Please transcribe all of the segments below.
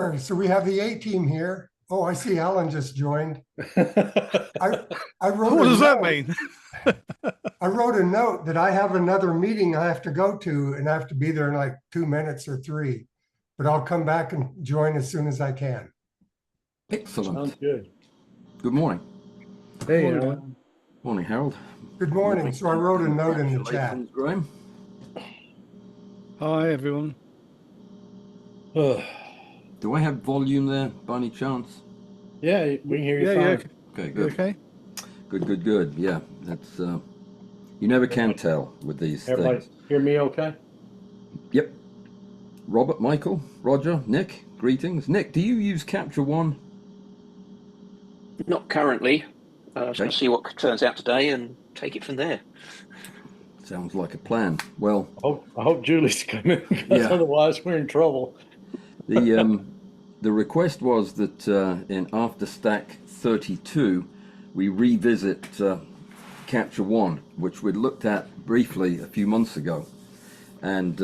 All right, so we have the A team here. Oh, I see Alan just joined. I wrote What a does that note. mean? I wrote a note that I have another meeting I have to go to and I have to be there in like 2 minutes or 3, but I'll come back and join as soon as I can. Excellent. Sounds good. Good morning. Hey, Morning. Alan. Morning, Harold. Good morning. So I wrote a note in the chat. Congratulations, Graham. Hi, everyone. Do I have volume there by any chance? Yeah, we can hear you Yeah, fine. Okay, You good. okay? Good. Yeah, that's you never can tell with these Everybody things. hear me okay? Yep. Robert, Michael, Roger, Nick, greetings. Nick, do you use Capture One? Not currently. I was going to see what turns out today and take it from there. Sounds like a plan. Well, I hope Julie's coming because Yeah. otherwise we're in trouble. the request was that in AfterStack 32 we revisit Capture One, which we'd looked at briefly a few months ago, and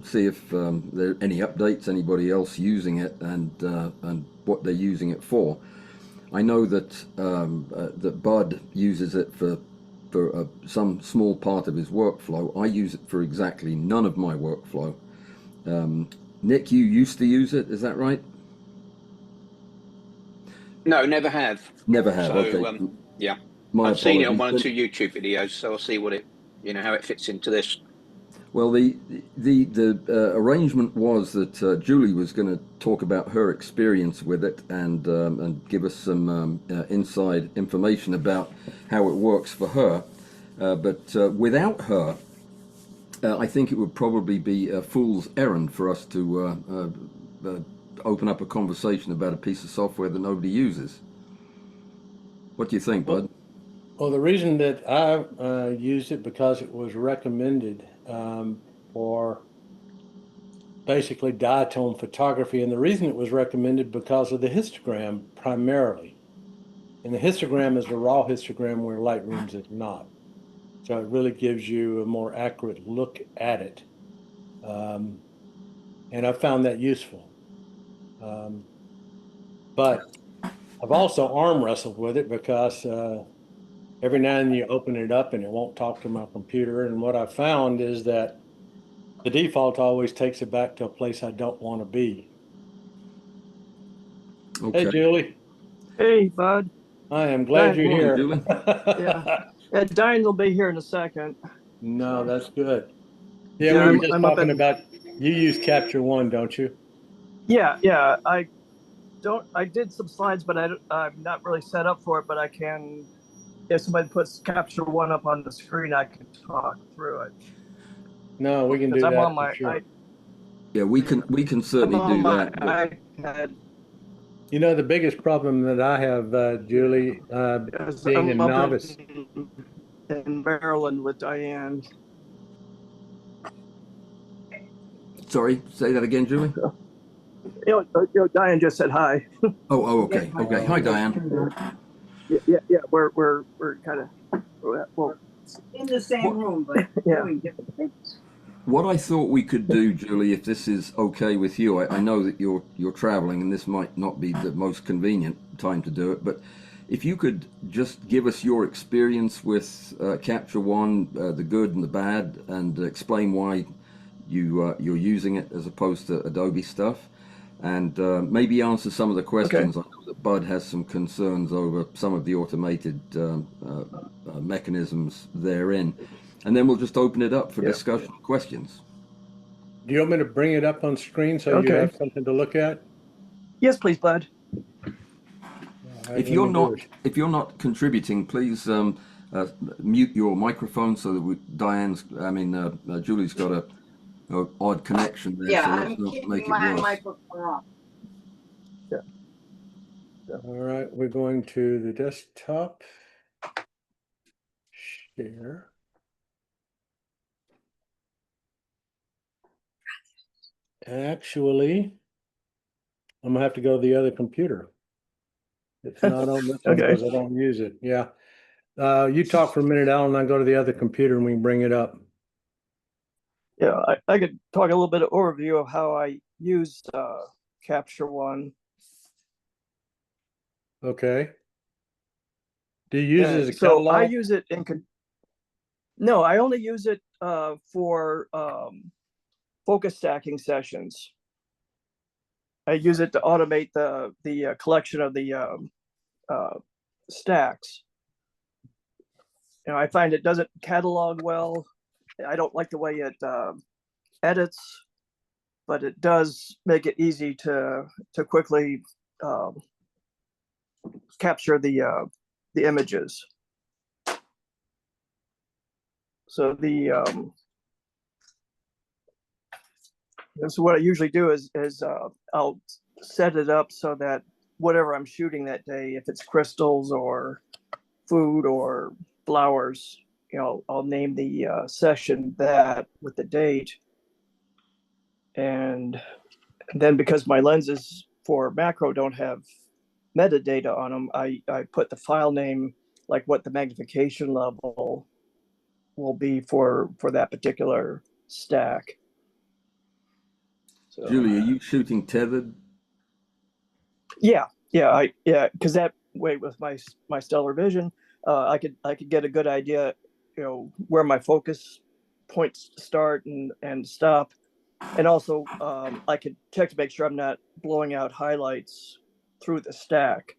see if there are any updates, anybody else using it, and what they're using it for. I know that that Bud uses it for some small part of his workflow. I use it for exactly none of my workflow. Nick, you used to use it, is that right? No, never have. Never have. So, Okay. yeah, My I've seen it on apologies. one or two YouTube videos, so I'll see what it, how it fits into this. Well, the arrangement was that Julie was going to talk about her experience with it and give us some inside information about how it works for her. But without her, I think it would probably be a fool's errand for us to open up a conversation about a piece of software that nobody uses. What do you think, Bud? Well, the reason that I used it because it was recommended for basically diatone photography, and the reason it was recommended because of the histogram primarily. And the histogram is a raw histogram where Lightroom's is not. So it really gives you a more accurate look at it. And I found that useful. But I've also arm wrestled with it because every now and then you open it up and it won't talk to my computer. And what I found is that the default always takes it back to a place I don't want to be. Okay. Hey, Julie. Hey, Bud. I am glad Diane, you're Morning, here. Julie. Yeah, Diane will be here in a second. No, that's good. Yeah, Yeah, we were just I'm up talking in- about, you use Capture One, don't you? Yeah. I did some slides, but I'm not really set up for it. But I can, if somebody puts Capture One up on the screen, I can talk through it. No, we can do Because I'm that on for my, sure. Yeah, we can certainly do that. But iPad. You know, the biggest problem that I have, Julie, being a I'm up novice. in Maryland with Diane. sorry, say that again, Julie. Diane just said hi. Oh, okay. Hi, Diane. Yeah. We're kind of in the same room, but yeah. doing different things. What I thought we could do, Julie, if this is okay with you, I know that you're traveling and this might not be the most convenient time to do it, but if you could just give us your experience with Capture One, the good and the bad, and explain why you're using it as opposed to Adobe stuff, and maybe answer some of the questions. Okay. I know that Bud has some concerns over some of the automated mechanisms therein. And then we'll just open it up for discussion questions. Do you want me to bring it up on screen so you have something to look at? Yes, please, Bud. Right, If you're not contributing, please mute your microphone so that Julie's got a odd connection there. Yeah, so I'm let's not keeping make it my worse. microphone off. All right, we're going to the desktop. Share. Actually, I'm gonna have to go to the other computer. It's not on this one because I don't use it. Yeah. You talk for a minute, Alan, and I go to the other computer and we can bring it up. Yeah, I could talk a little bit of overview of how I use Capture One. Okay. Do you use it as a So I catalog? use it no, I only use it for focus stacking sessions. I use it to automate the collection of the stacks. You know, I find it doesn't catalog well. I don't like the way it edits, but it does make it easy to quickly capture the images. So so what I usually do is I'll set it up so that whatever I'm shooting that day, if it's crystals or food or flowers, you know, I'll name the session that with the date. And then because my lenses for macro don't have metadata on them, I put the file name, like what the magnification level will be for that particular stack. So, Julie, are you shooting tethered? yeah, because that way with my stellar vision, I could get a good idea, you know, where my focus points start and stop, and also I could check to make sure I'm not blowing out highlights through the stack,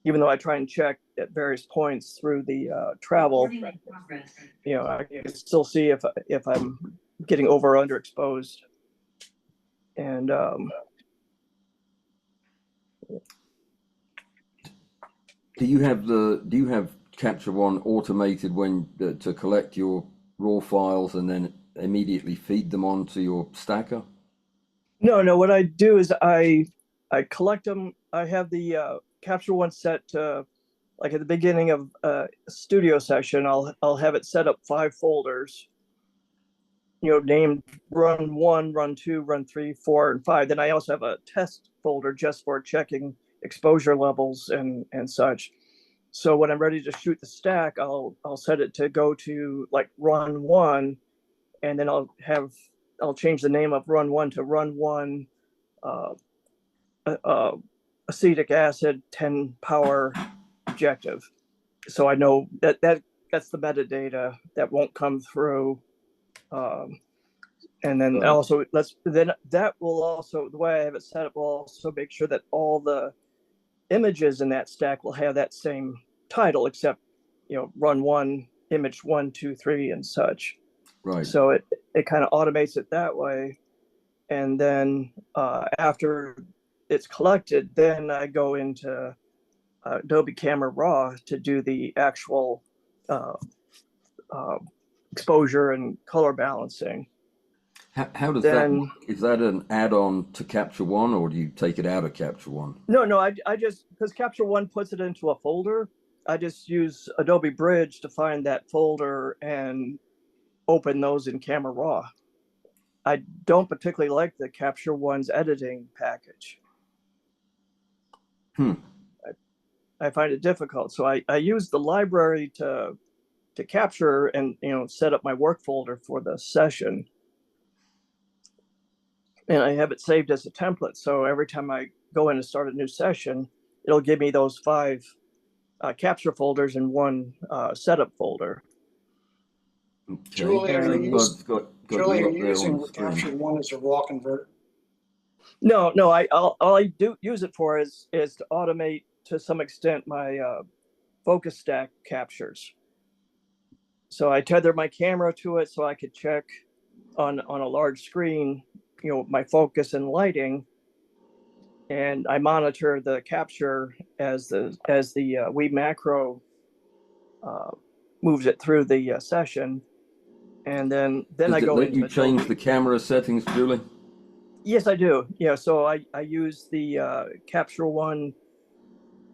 even though I try and check at various points through the travel. You know, I can still see if I'm getting over or underexposed, and Do you have Capture One automated when to collect your raw files and then immediately feed them onto your stacker? no. What I do is I collect them. I have the Capture One set to, like, at the beginning of a studio session. I'll have it set up 5 folders, you know, named run 1, run 2, run 3, 4, and 5. Then I also have a test folder just for checking exposure levels and such. So when I'm ready to shoot the stack, I'll set it to go to like run 1, and then I'll change the name of run 1 to run 1 acetic acid 10 power objective. So I know that's the metadata that won't come through. And then also that will also, the way I have it set up, will also make sure that all the images in that stack will have that same title, except, you know, run 1, image 1, 2, 3, and such. Right. So it kind of automates it that way. And then after it's collected, then I go into Adobe Camera Raw to do the actual exposure and color balancing. How does that work? Is that an add-on to Capture One, or do you take it out of Capture One? No, I just, because Capture One puts it into a folder, I just use Adobe Bridge to find that folder and open those in Camera Raw. I don't particularly like the Capture One's editing package. I find it difficult. So I use the library to capture and, you know, set up my work folder for the session. And I have it saved as a template. So every time I go in and start a new session, it'll give me those 5 capture folders in one setup folder. Okay. Julie, are you using Capture One as a raw converter? No, all I do use it for is to automate to some extent my focus stack captures. So I tether my camera to it so I could check on a large screen, you know, my focus and lighting, and I monitor the capture as the Wii macro moves it through the session, and then Does I go let into you change Adobe. the camera settings, Julie? Yes, I do. Yeah, so I use the Capture One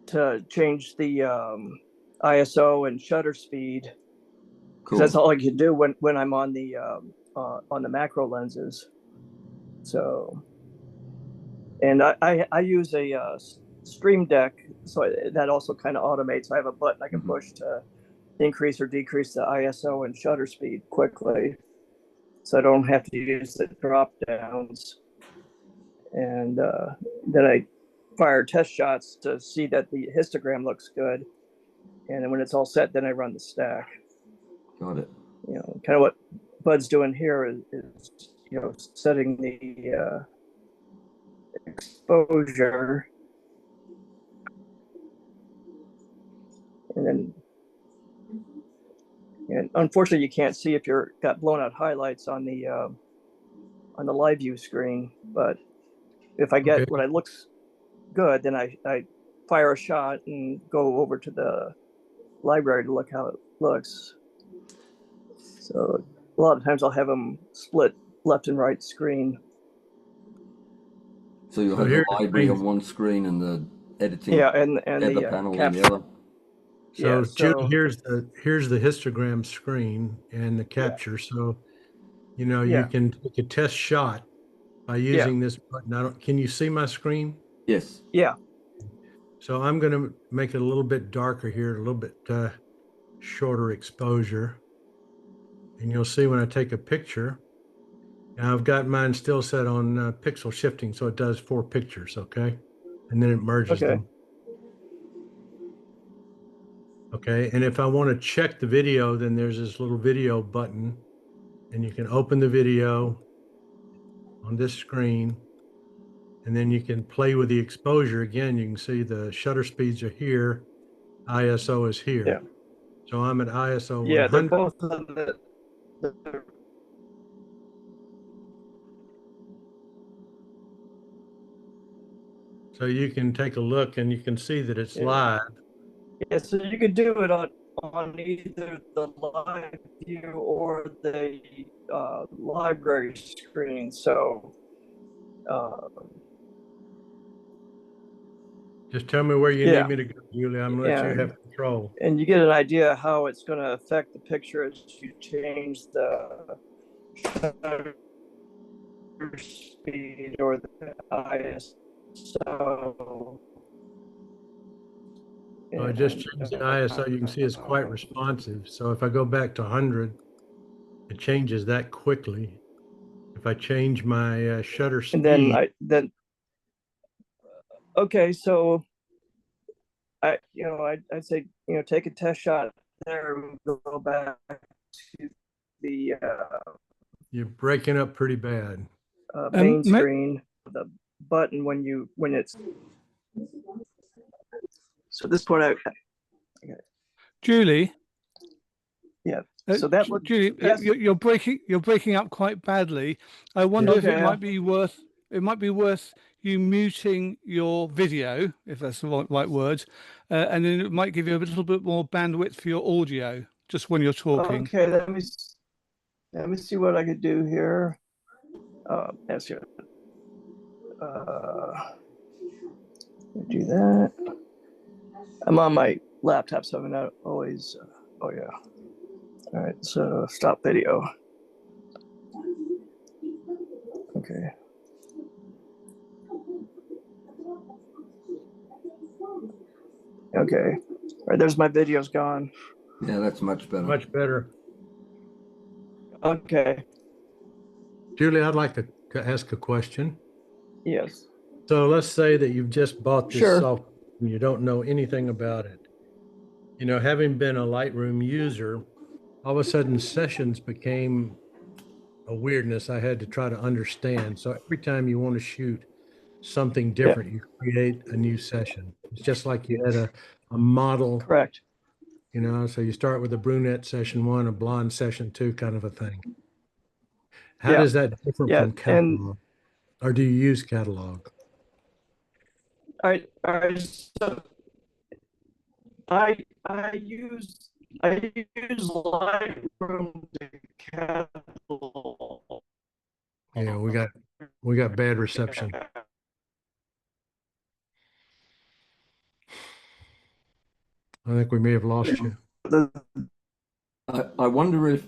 to change the ISO and shutter speed, because that's all I can do when I'm on the macro lenses. So, and I use a Stream Deck, so that also kind of automates. I have a button I can push to increase or decrease the ISO and shutter speed quickly, so I don't have to use the drop downs. and then I fire test shots to see that the histogram looks good. And then when it's all set, then I run the stack. Got it. You know, kind of what Bud's doing here is you know, setting the exposure, and then, and unfortunately you can't see if you're got blown out highlights on the live view screen. But if I get what looks good, then I fire a shot and go over to the library to look how it looks. So a lot of times I'll have them split left and right screen. So you'll have the library on one screen and the editing, and the the panel on capture. the other. So, Yeah, Julie, here's the histogram screen and the capture. So, you know, you can take a test shot by using this button. Can you see my screen? Yes. Yeah. So I'm going to make it a little bit darker here, a little bit shorter exposure. And you'll see when I take a picture, now I've got mine still set on pixel shifting, so it does 4 pictures, okay? And then it merges them. Okay, and if I want to check the video, then there's this little video button, and you can open the video on this screen, and then you can play with the exposure. Again, you can see the shutter speeds are here, ISO is here. Yeah. So I'm at ISO 100. Yeah, they're both So you can take a look and you can see that it's live. Yeah, so you could do it on either the live view or the library screen. So just tell me where you need me to go, Julie. I'm gonna let you have control. And you get an idea how it's going to affect the picture as you change the shutter speed or the ISO. I just changed the ISO. You can see it's quite responsive. So if I go back to 100, it changes that quickly. If I change my shutter speed, and then okay, so I'd say, you know, take a test shot there and go back to the you're breaking up pretty bad. main screen, the button when it's. So at this point, Julie. Yeah. So that looked. Julie, yes. you're breaking up quite badly. I wonder if it might be worth you muting your video, if that's the right words, and then it might give you a little bit more bandwidth for your audio just when you're talking. Okay, let me see what I could do here. Yes, here. Do that. I'm on my laptop, so I'm not always. Oh yeah. All right. So stop video. Okay. Okay. All right. There's my videos gone. Yeah, that's much better. Much better. Okay. Julie, I'd like to ask a question. Yes. So let's say that you've just bought this software and you don't know anything about it. You know, having been a Lightroom user, all of a sudden sessions became a weirdness I had to try to understand. So every time you want to shoot something different, you create a new session. It's just like you had a model. Correct. You know, so you start with a brunette session 1, a blonde session 2 kind of a thing. How does that differ from catalog? Or do you use catalog? So I use Lightroom to catalog. Yeah, we got bad reception. I think we may have lost you. I wonder if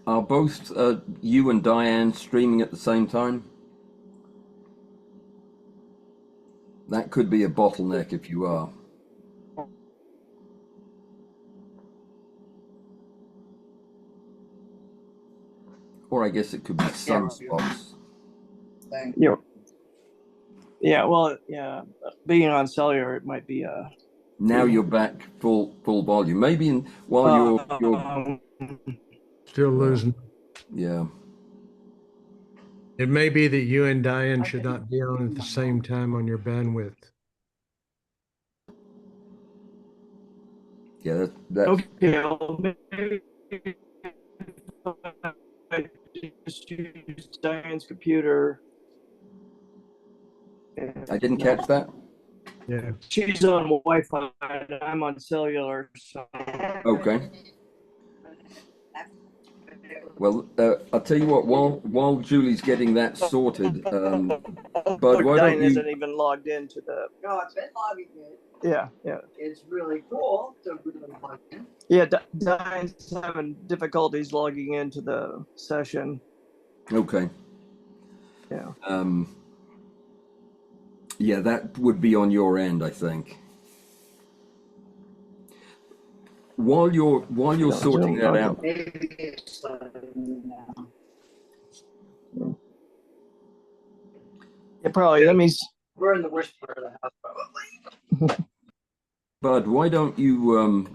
are both you and Diane streaming at the same time? That could be a bottleneck if you are. Or I guess it could be sunspots. Thank you. Yeah, well, yeah, being on cellular, it might be Now you're back full volume. Maybe while you're um, Still losing. yeah. It may be that you and Diane should not be on at the same time on your bandwidth. Yeah, that's okay. Well, maybe I just use Diane's computer. I didn't catch that. Yeah. She's on Wi-Fi and I'm on cellular. So. Okay. Well, I'll tell you what. While Julie's getting that sorted, Bud, why Diane don't you? isn't even logged into the. No, it's been logging in. Yeah, yeah. It's really cool. So we're gonna log in. Yeah, Diane's having difficulties logging into the session. Okay. Yeah. Yeah, that would be on your end, I think. While you're sorting that out. Maybe it's now. Yeah, probably. That means We're in the worst part of the house, probably. Bud, why don't you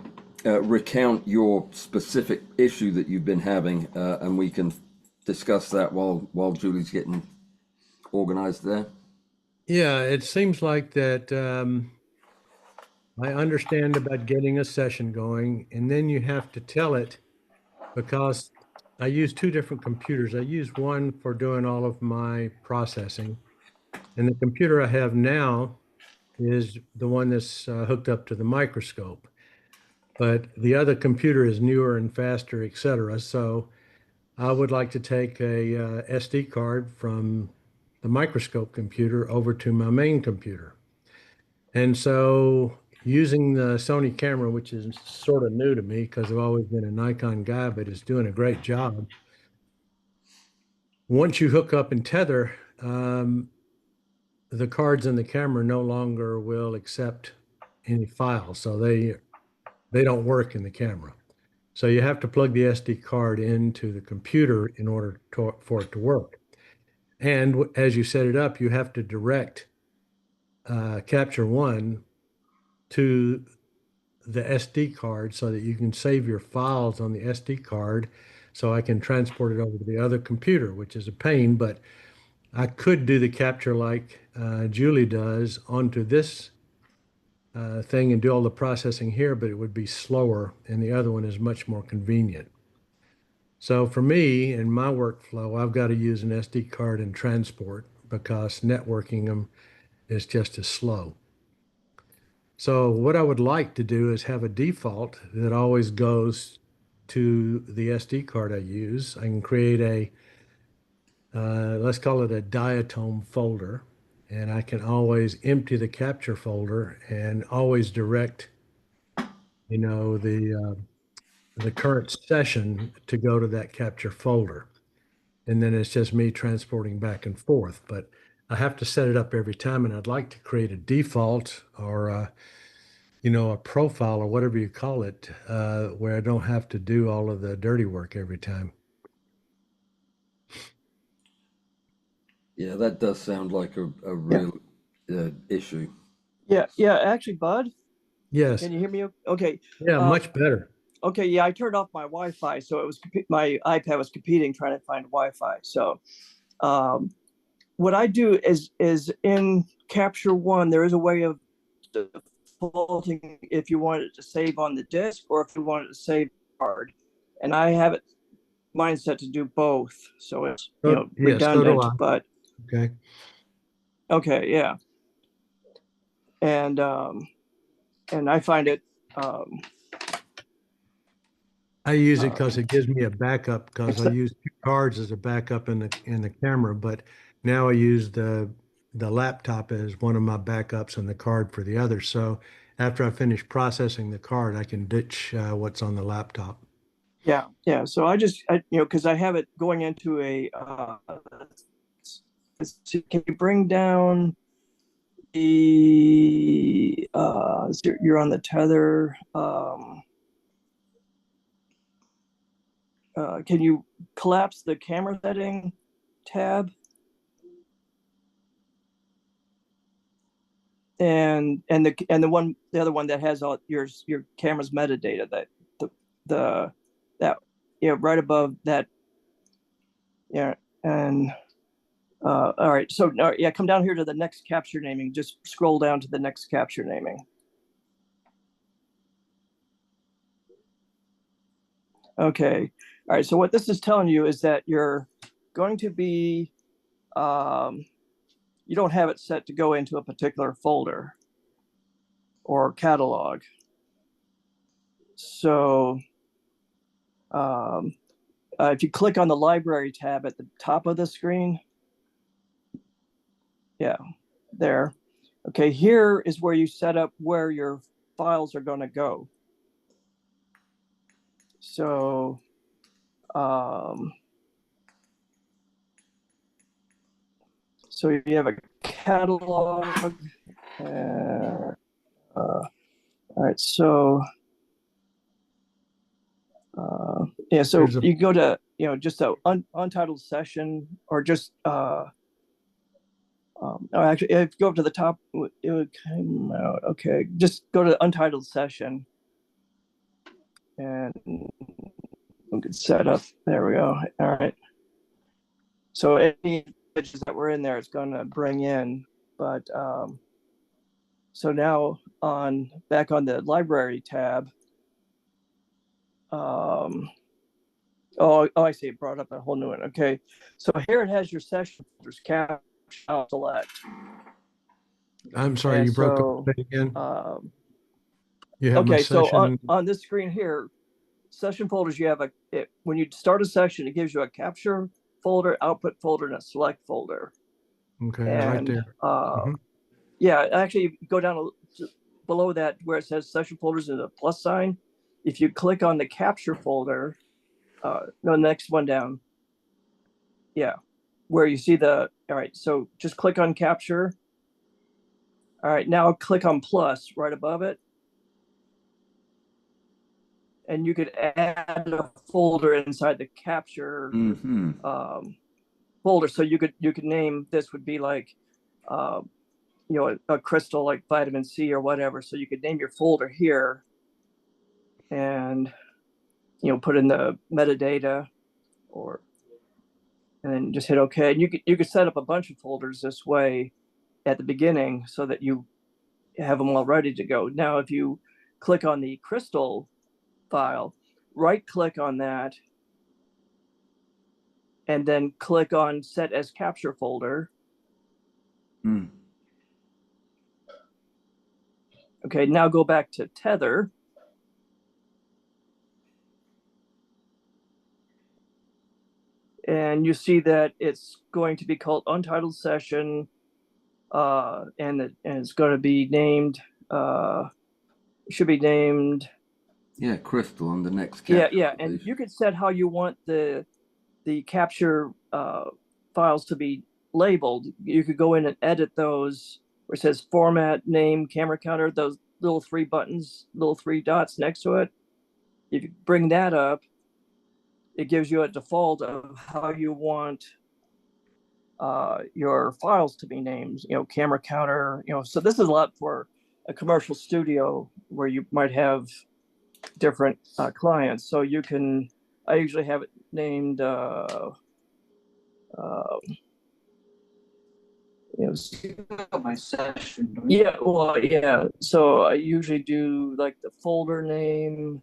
recount your specific issue that you've been having, and we can discuss that while Julie's getting organized there. Yeah, it seems like that I understand about getting a session going, and then you have to tell it, because I use two different computers. I use one for doing all of my processing, and the computer I have now is the one that's hooked up to the microscope. But the other computer is newer and faster, et cetera. So I would like to take a SD card from the microscope computer over to my main computer. And so using the Sony camera, which is sort of new to me because I've always been a Nikon guy, but it's doing a great job. Once you hook up and tether, the cards in the camera no longer will accept any files. So they don't work in the camera. So you have to plug the SD card into the computer in order for it to work. And as you set it up, you have to direct Capture One to the SD card so that you can save your files on the SD card so I can transport it over to the other computer, which is a pain, but I could do the capture like Julie does onto this thing and do all the processing here, but it would be slower, and the other one is much more convenient. So for me, in my workflow, I've got to use an SD card and transport because networking them is just as slow. So what I would like to do is have a default that always goes to the SD card I use. I can create a, let's call it a diatom folder, and I can always empty the capture folder and always direct, the current session to go to that capture folder. And then it's just me transporting back and forth. But I have to set it up every time, and I'd like to create a default or a profile or whatever you call it, where I don't have to do all of the dirty work every time. Yeah, that does sound like a real issue. Yeah. Actually, Bud. Yes. Can you hear me? Okay. Yeah, much better. Okay. Yeah, I turned off my Wi-Fi, so it was my iPad was competing trying to find Wi-Fi. So, what I do is in Capture One, there is a way of defaulting if you want it to save on the disk or if you want it to save card, and I have it mine set to do both, so it's redundant. So but okay, yeah, and I find it. I use it because it gives me a backup because I use two cards as a backup in the camera, but now I use the laptop as one of my backups and the card for the other. So after I finish processing the card, I can ditch what's on the laptop. Yeah. So because I have it going into a. Can you bring down the? You're on the tether. Can you collapse the camera setting tab? and the other one that has all your camera's metadata, that that right above that. Yeah. And all right, so yeah, come down here to the next capture naming. Just scroll down to the next capture naming. Okay. All right, so what this is telling you is that you're going to be you don't have it set to go into a particular folder or catalog. So if you click on the library tab at the top of the screen, yeah, there. Okay, here is where you set up where your files are going to go. So so you have a catalog. All right, so yeah, so you go to just a untitled session, or just actually, if you go up to the top, it would come out. Okay, just go to untitled session, and we can set up. There we go. All right. So any images that were in there, it's going to bring in. But so now back on the library tab. Oh, I see. It brought up a whole new one. Okay, so here it has your session folders, capture, select. I'm sorry, you broke up again. You have okay, so session. on this screen here, session folders, you have when you start a session, it gives you a capture folder, output folder, and a select folder. Okay, and, right there. Yeah, actually, go down below that where it says session folders and a plus sign. If you click on the capture folder, no, next one down. Yeah, where you see all right, so just click on capture. All right, now click on plus right above it. And you could add a folder inside the capture folder. So you could name this would be like, a crystal like vitamin C or whatever. So you could name your folder here, and put in the metadata, and then just hit OK. And you could set up a bunch of folders this way at the beginning so that you have them all ready to go. Now, if you click on the crystal file, right click on that, and then click on set as capture folder. Okay, now go back to Tether. And you see that it's going to be called untitled session, and it's going to be named, should be named. Yeah, crystal on the next capture. Yeah, and you can set how you want the capture files to be labeled. You could go in and edit those where it says format, name, camera counter, those little three buttons, little three dots next to it. If you bring that up, it gives you a default of how you want your files to be named, camera counter, so this is a lot for a commercial studio where you might have different clients. So I usually have it named, my session. Yeah, well, yeah. So I usually do like the folder name,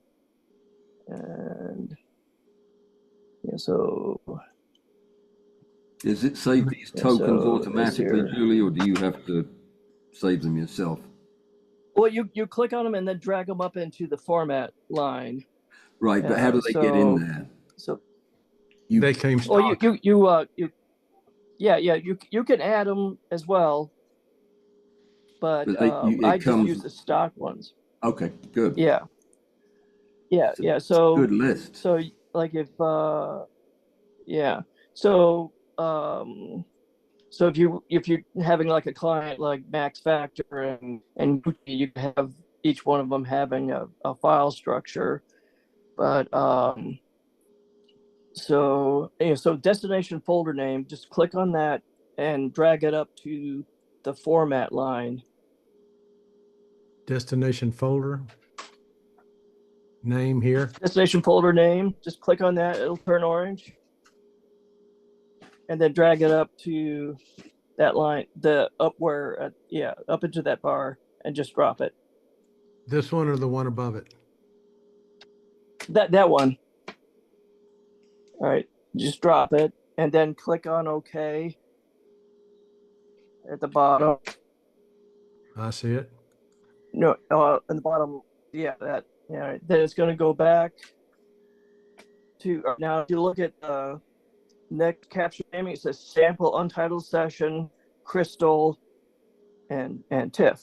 and so. Does it save these tokens automatically, Julie, or do you have to save them yourself? Well, you click on them and then drag them up into the format line. Right, but how do they get in there? So they came stock. Well, you can add them as well, but I just use the stock ones. Okay, good. Yeah. So good list. So like if yeah, so so if you're having like a client like Max Factor and you have each one of them having a file structure, but so destination folder name, just click on that and drag it up to the format line, destination folder name here. Destination folder name, just click on that, it'll turn orange. And then drag it up to that line, up into that bar and just drop it. This one or the one above it? That one. All right, just drop it and then click on OK at the bottom. I see it. No, in the bottom, yeah, that. Yeah, then it's going to go back to now. If you look at the next capture name, it says sample untitled session, crystal, and TIFF.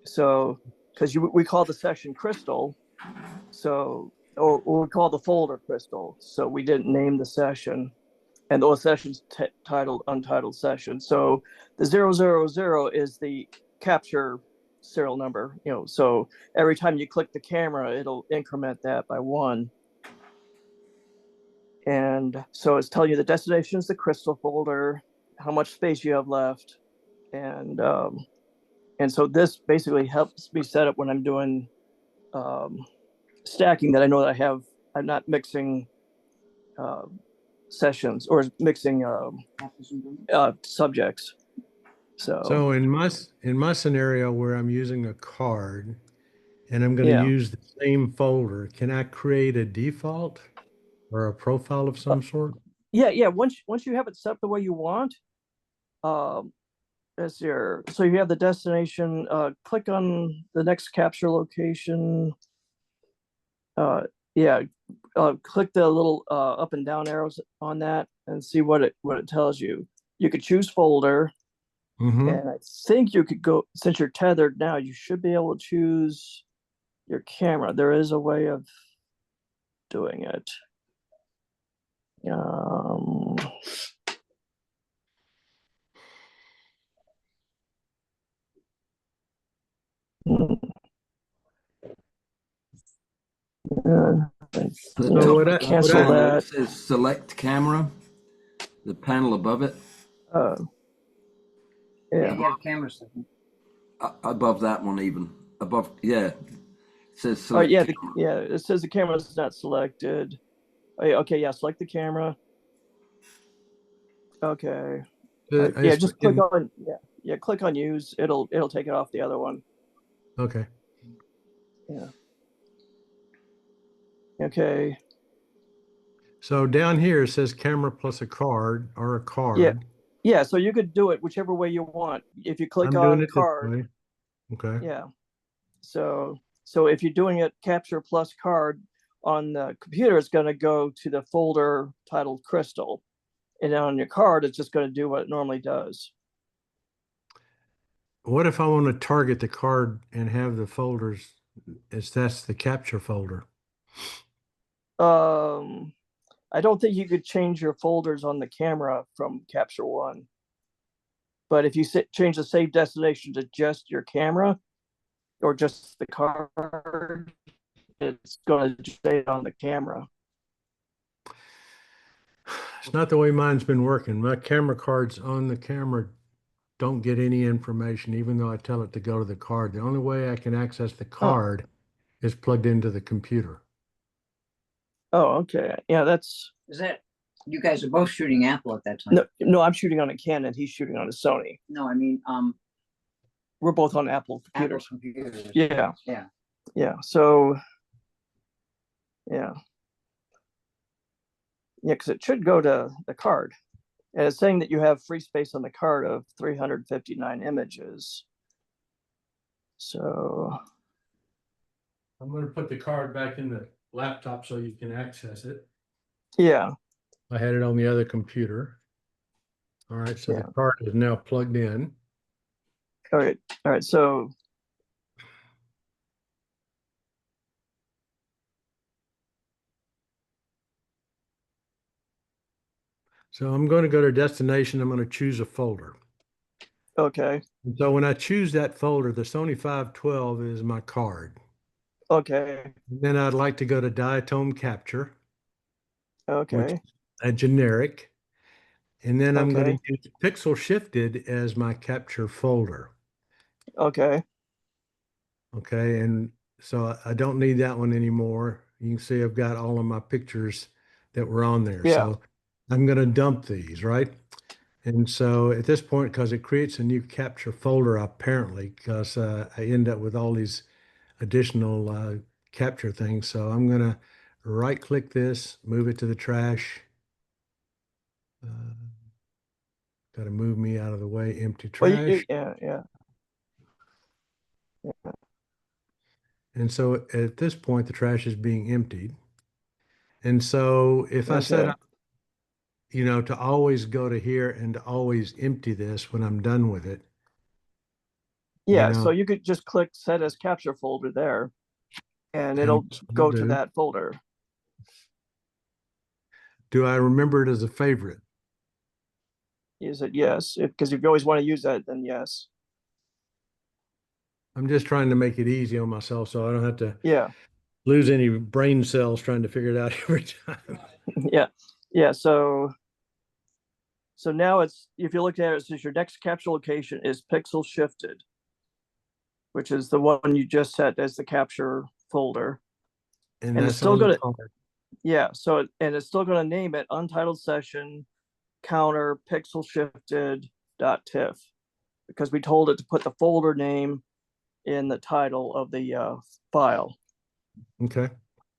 So, because we call the session crystal, so or we call the folder crystal, so we didn't name the session, and those sessions titled untitled session. So the 000 is the capture serial number, so every time you click the camera, it'll increment that by 1. And so it's telling you the destination is the crystal folder, how much space you have left. And so this basically helps me set up when I'm doing stacking, that I know that I'm not mixing sessions or mixing subjects. So in my scenario where I'm using a card and I'm going to use the same folder, can I create a default or a profile of some sort? Yeah. Once you have it set up the way you want, so you have the destination. Click on the next capture location. Click the little up and down arrows on that and see what it tells you. You could choose folder. And I think you could go, since you're tethered now, you should be able to choose your camera. There is a way of doing it. Cancel that. It says select camera, the panel above it. Camera setting. Above that one, even above, it says select. It says the camera is not selected. Select the camera. Okay. Just click on click on use. It'll take it off the other one. Okay. Yeah. Okay. So down here it says camera plus a card or a card. Yeah, so you could do it whichever way you want. If you click on card. Okay. Yeah. So if you're doing it capture plus card on the computer, it's going to go to the folder titled crystal. And on your card, it's just going to do what it normally does. What if I want to target the card and have the folders that's the capture folder? I don't think you could change your folders on the camera from Capture One. But if you change the save destination to just your camera or just the card, it's going to stay on the camera. It's not the way mine's been working. My camera cards on the camera don't get any information, even though I tell it to go to the card. The only way I can access the card is plugged into the computer. Oh, okay. Yeah, Is that, you guys are both shooting Apple at that time? No, I'm shooting on a Canon. He's shooting on a Sony. No, I mean, we're both on Apple computers. Yeah. Yeah. So, because it should go to the card. And it's saying that you have free space on the card of 359 images. So I'm going to put the card back in the laptop so you can access it. Yeah. I had it on the other computer. All right, so the card is now plugged in. All right. So I'm going to go to destination. I'm going to choose a folder. Okay. And so when I choose that folder, the Sony 512 is my card. Okay. Then I'd like to go to diatome capture. Okay. Which is a generic. And then I'm going to use pixel shifted as my capture folder. Okay. Okay, and so I don't need that one anymore. You can see I've got all of my pictures that were on there. Yeah. So I'm going to dump these, right? And so at this point, because it creates a new capture folder, apparently, because I end up with all these additional capture things. So I'm going to right click this, move it to the trash. Got to move me out of the way, empty Well, trash. yeah. And so at this point, the trash is being emptied. And so if I set Okay. up, you know, to always go to here and to always empty this when I'm done with it, Yeah, you so know, you could just click set as capture folder there, and and it'll I'll go to do. that folder. Do I remember it as a favorite? Use it, yes. Because if you always want to use that, then yes. I'm just trying to make it easy on myself so I don't have to Yeah, lose any brain cells trying to figure it out every time. yeah, yeah. So now it's, if you look at it, it says your next capture location is pixel shifted, which is the one you just set as the capture folder. And And it's that's still on the gonna, card. yeah. So and it's still gonna name it untitled session counter pixel shifted .tiff, because we told it to put the folder name in the title of the file. Okay.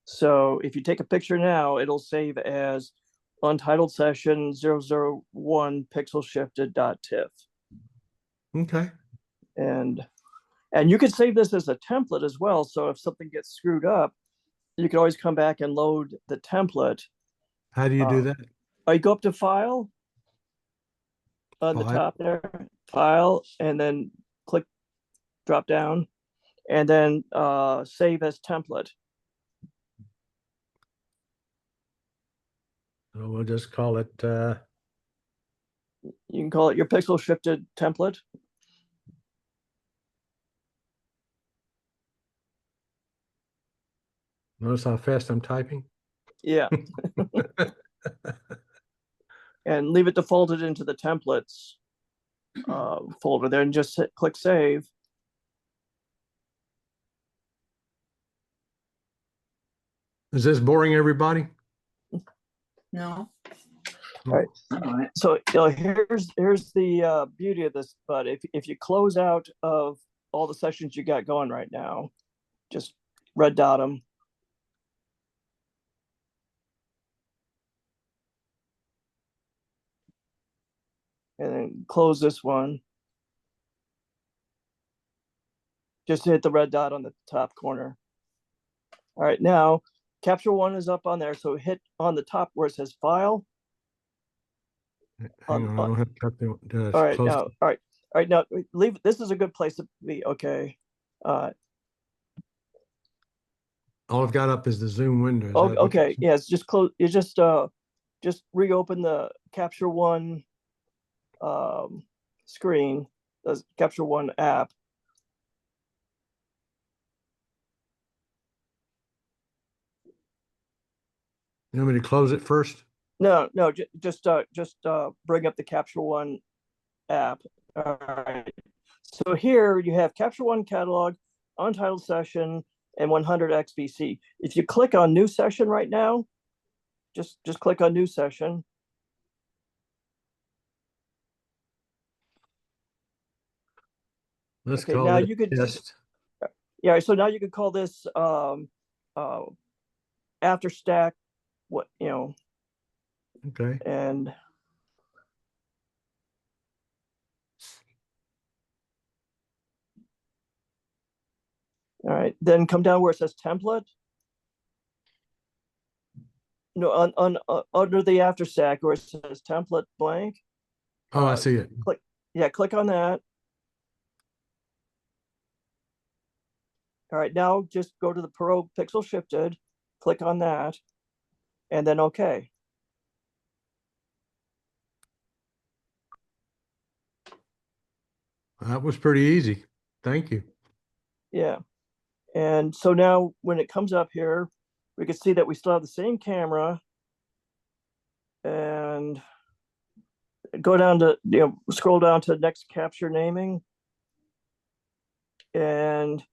So if you take a picture now, it'll save as untitled session 001 pixel shifted .tiff. Okay. And you could save this as a template as well. So if something gets screwed up, you can always come back and load the template. How do you do that? You go up to file on the top there, file, and then click drop down, and then save as template. So we'll just call it. You can call it your pixel shifted template. Notice how fast I'm typing? Yeah. And leave it defaulted into the templates folder there, and just click save. Is this boring everybody? No. All right. All right. So here's the beauty of this. But if you close out of all the sessions you got going right now, just red dot them. And then close this one. Just hit the red dot on the top corner. All right, now capture one is up on there. So hit on the top where it says file. Hang on, I don't have something. All right, now, all right, now leave. This is a good place to be. Okay. All I've got up is the Zoom window. Oh, okay. Yeah, it's just close. You just reopen the capture one screen, the capture one app. You want me to close it first? No, just bring up the capture one app. All right. So here you have capture one catalog, untitled session, and 100 XVC. If you click on new session right now, just click on new session. Let's Okay, call now it you could test. Yeah, so now you could call this AfterStack, what, you know. Okay. And all right, then come down where it says template. No, on under the AfterStack where it says template blank. Oh, I see it. Click on that. All right, now just go to the Perrott pixel shifted, click on that, and then okay. That was pretty easy. Thank you. Yeah. And so now when it comes up here, we can see that we still have the same camera. And go down to, scroll down to next capture naming. And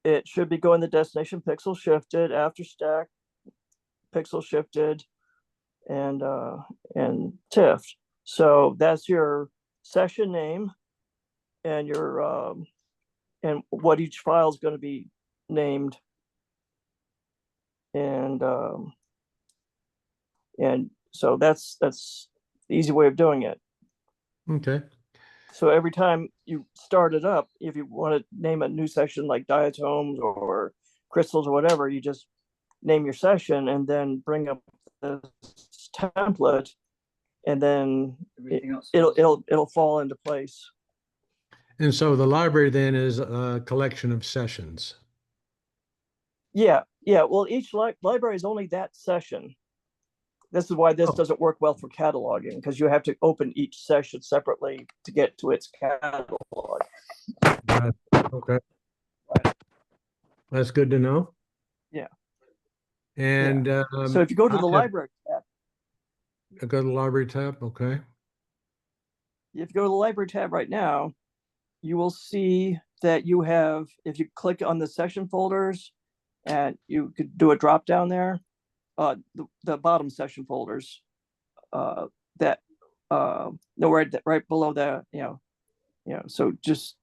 it should be going the destination pixel shifted, AfterStack, pixel shifted, and TIFF. So that's your session name and your and what each file is going to be named. And so that's the easy way of doing it. Okay. So every time you start it up, if you want to name a new session like diatoms or crystals or whatever, you just name your session and then bring up the template, and then it'll fall into place. And so the library then is a collection of sessions. Yeah. Well, each library is only that session. This is why this doesn't work well for cataloging, because you have to open each session separately to get to its catalog. Okay. That's good to know. Yeah. And so if you go to the library tab. I go to the library tab, okay. If you go to the library tab right now, you will see that you have, if you click on the session folders, and you could do a drop down there, the bottom session folders, that right below the, so just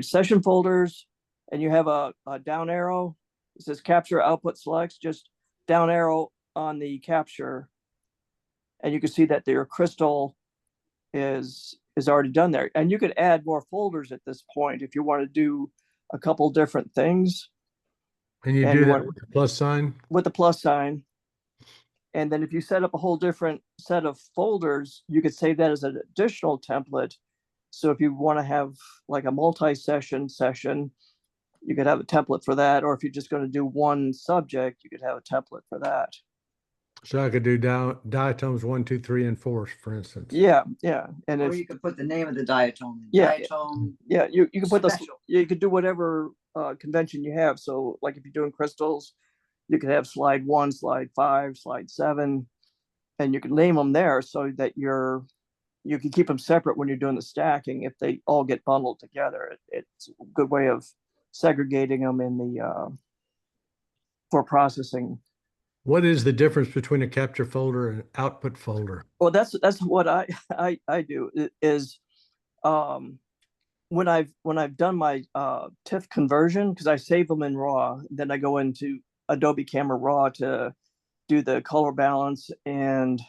session folders, and you have a down arrow. It says capture output selects, just down arrow on the capture, and you can see that your crystal is already done there. And you could add more folders at this point if you want to do a couple different things. And you do that with the plus sign? With the plus sign. And then if you set up a whole different set of folders, you could save that as an additional template. So if you want to have like a multi-session session, you could have a template for that. Or if you're just going to do one subject, you could have a template for that. So I could do diatoms 1, 2, 3, and 4, for instance. Yeah. And or you could put the name of the diatom. Diatom. Yeah, you can put you could do whatever convention you have. So like if you're doing crystals, you could have slide 1, slide 5, slide 7, and you can name them there so that you can keep them separate when you're doing the stacking. If they all get bundled together, it's a good way of segregating them in the for processing. What is the difference between a capture folder and an output folder? Well, that's what I do is when I've done my TIFF conversion, because I save them in RAW, then I go into Adobe Camera Raw to do the color balance and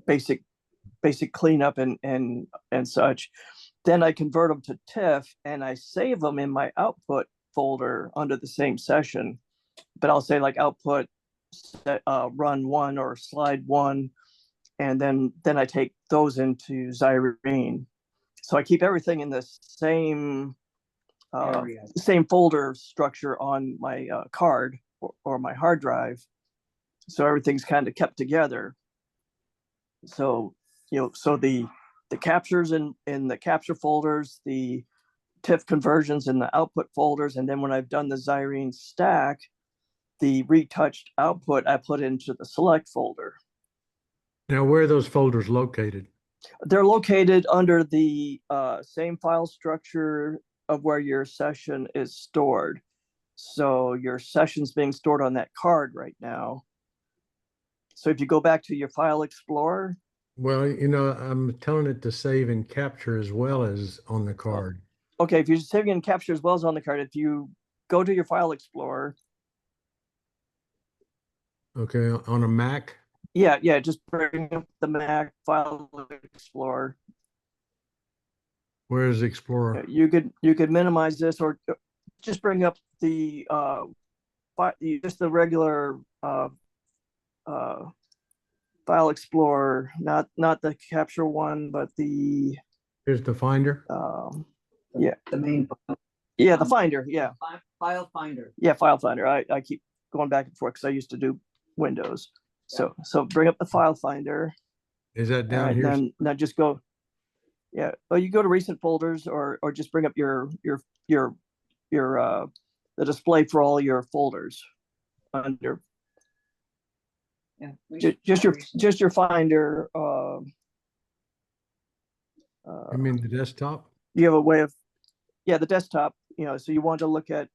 basic cleanup and such. Then I convert them to TIFF and I save them in my output folder under the same session. But I'll say like output run 1 or slide 1, and then I take those into Xyrene. So I keep everything in the same folder structure on my card or my hard drive, so everything's kind of kept together. So so the captures in the capture folders, the TIFF conversions in the output folders, and then when I've done the Xyrene stack, the retouched output I put into the select folder. Now, where are those folders located? They're located under the same file structure of where your session is stored. So your session's being stored on that card right now. So if you go back to your file explorer. Well, I'm telling it to save and capture as well as on the card. Okay, if you're saving and capture as well as on the card, if you go to your file explorer. Okay, on a Mac? Yeah, just bring up the Mac file explorer. Where is Explorer? You could minimize this or just bring up the just the regular file explorer, not the capture one, but the. Here's the Finder. Yeah, the main. Yeah, the Finder. Yeah. File Finder. Yeah, File Finder. I keep going back and forth because I used to do Windows. So bring up the File Finder. Is that down here? Then now just go. Yeah. Well, you go to recent folders or just bring up your the display for all your folders under. Yeah. Just your Finder. You mean the desktop? You have a way of, the desktop. so you want to look at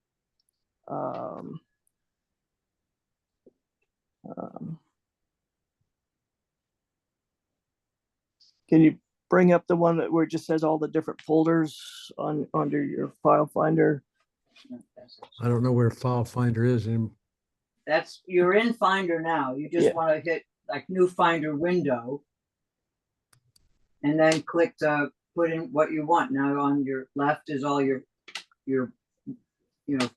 can you bring up the one where it just says all the different folders under your file finder? I don't know where File Finder is. You're in Finder now. You just want to hit like new Finder window. And then click to put in what you want. Now on your left is all your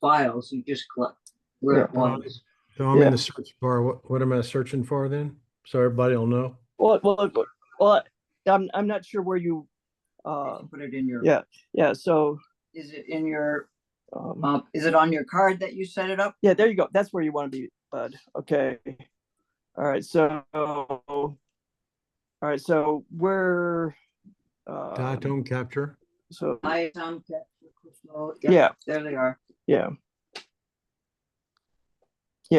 files. You just click where it was. So I'm in the search bar. What am I searching for then? So everybody will know. Well, I'm not sure where you put it in your. Yeah. So is it in your? Is it on your card that you set it up? Yeah, there you go. That's where you want to be, bud. Okay. All right. So we're Diatone capture. So diatone capture. Yeah, there they are. Yeah.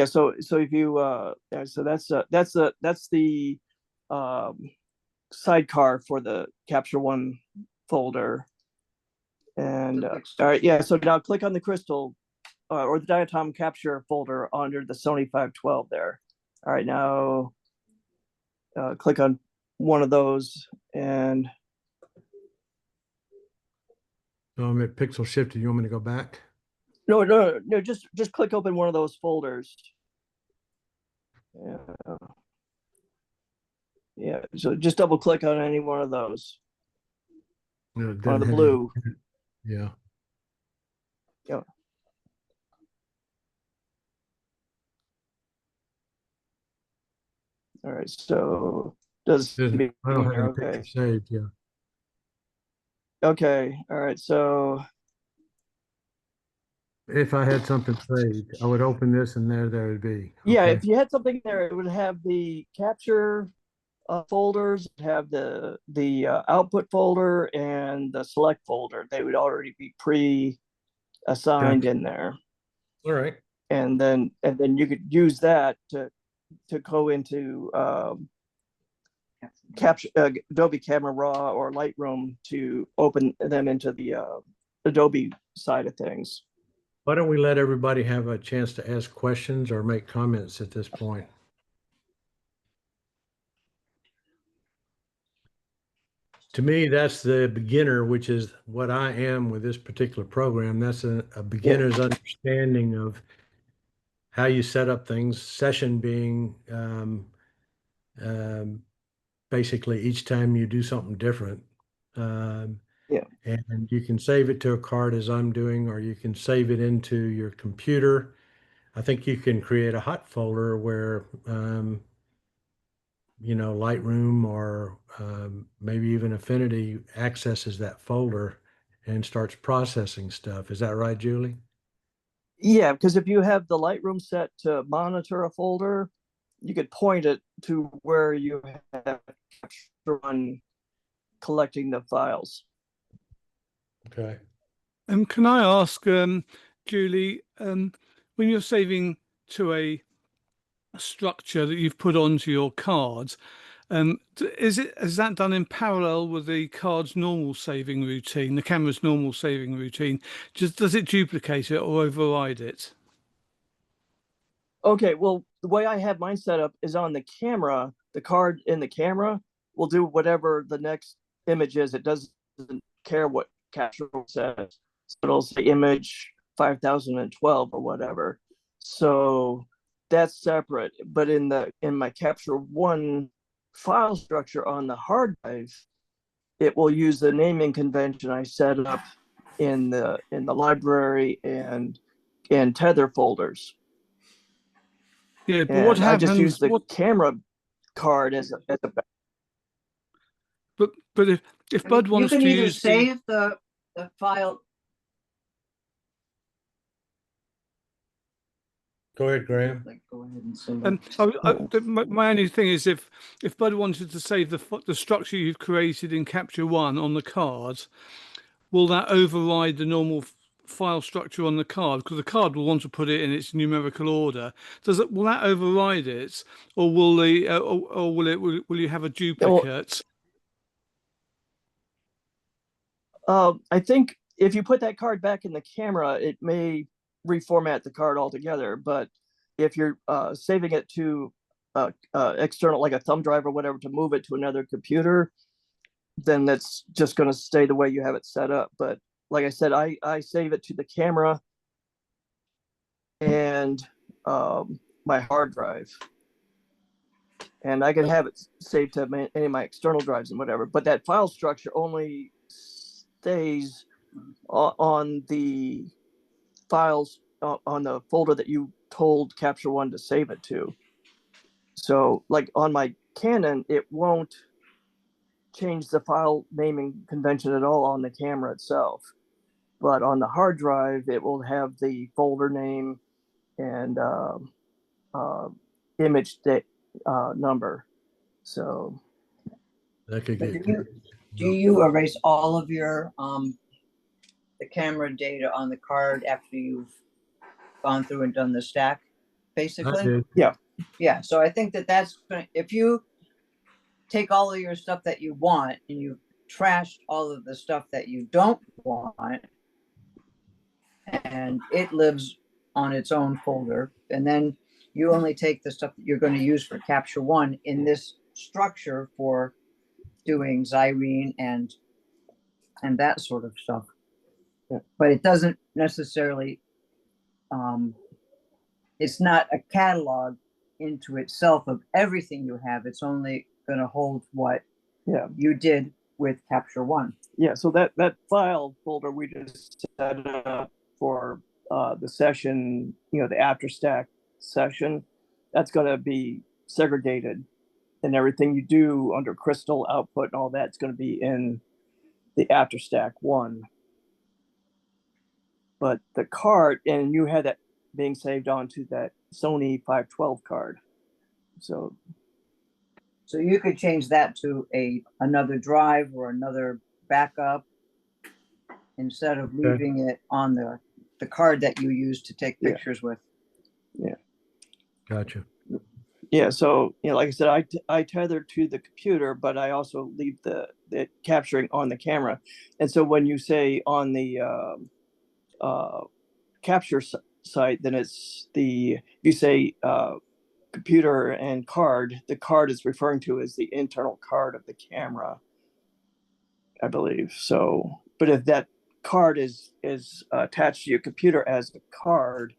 So if you so that's the sidecar for the Capture One folder. And all right, so now click on the crystal or the diatom capture folder under the Sony 512 there. All right, now click on one of those and. So I'm at pixel shifted. You want me to go back? No, just click open one of those folders. Yeah, so just double click on any one of those. On the blue. Yeah. Yeah. All right, so I don't have any picture saved, yeah. Okay, all right, so if I had something saved, I would open this and there it would be. Yeah, if you had something there, it would have the capture folders, have the output folder and the select folder. They would already be pre-assigned in there. All right. And then you could use that to go into capture Adobe Camera Raw or Lightroom to open them into the Adobe side of things. Why don't we let everybody have a chance to ask questions or make comments at this point? To me, that's the beginner, which is what I am with this particular program. That's a beginner's understanding of how you set up things, session being basically each time you do something different. And you can save it to a card as I'm doing, or you can save it into your computer. I think you can create a hot folder where, Lightroom or maybe even Affinity accesses that folder and starts processing stuff. Is that right, Julie? Yeah, because if you have the Lightroom set to monitor a folder, you could point it to where you have run collecting the files. Okay. Can I ask, Julie, when you're saving to a structure that you've put onto your cards, is that done in parallel with the card's normal saving routine, the camera's normal saving routine? Does it duplicate it or override it? Okay, well, the way I have mine set up is on the camera. The card in the camera will do whatever the next image is. It doesn't care what capture says. So it'll say image 5012 or whatever. So that's separate. But in my Capture One file structure on the hard drive, it will use the naming convention I set up in the library and tether folders. Yeah, but what happens? I just use the camera card as a But if Bud wants to either use save the file. Go ahead, Graham. Go ahead and save my only thing is if Bud wanted to save the structure you've created in Capture One on the card, will that override the normal file structure on the card? Because the card will want to put it in its numerical order. Will that override it, or will will you have a duplicate? I think if you put that card back in the camera, it may reformat the card altogether. But if you're saving it to external, like a thumb drive or whatever, to move it to another computer, then that's just going to stay the way you have it set up. But like I said, I save it to the camera and my hard drive, and I can have it saved to any of my external drives and whatever. But that file structure only stays on the files on the folder that you told Capture One to save it to. So like on my Canon, it won't change the file naming convention at all on the camera itself. But on the hard drive, it will have the folder name and image number. So That could get. Do you erase all of your the camera data on the card after you've gone through and done the stack, basically? Yeah. So I think that's gonna, if you take all of your stuff that you want and you trashed all of the stuff that you don't want, and it lives on its own folder, and then you only take the stuff that you're going to use for Capture One in this structure for doing Zyrene and that sort of stuff. Yeah. But it doesn't necessarily it's not a catalog into itself of everything you have. It's only going to hold what you did with Capture One. Yeah, so that file folder we just set up for the session, the AfterStack session, that's going to be segregated, and everything you do under Crystal output and all that's going to be in the AfterStack one. But the card, and you had that being saved onto that Sony 512 card. So you could change that to another drive or another backup instead of leaving it on the card that you use to take pictures with. Yeah. Gotcha. Yeah. So, like I said, I tether to the computer, but I also leave the capturing on the camera. And so when you say on the capture site, then you say computer and card, the card is referring to as the internal card of the camera, I believe. So, but if that card is attached to your computer as a card,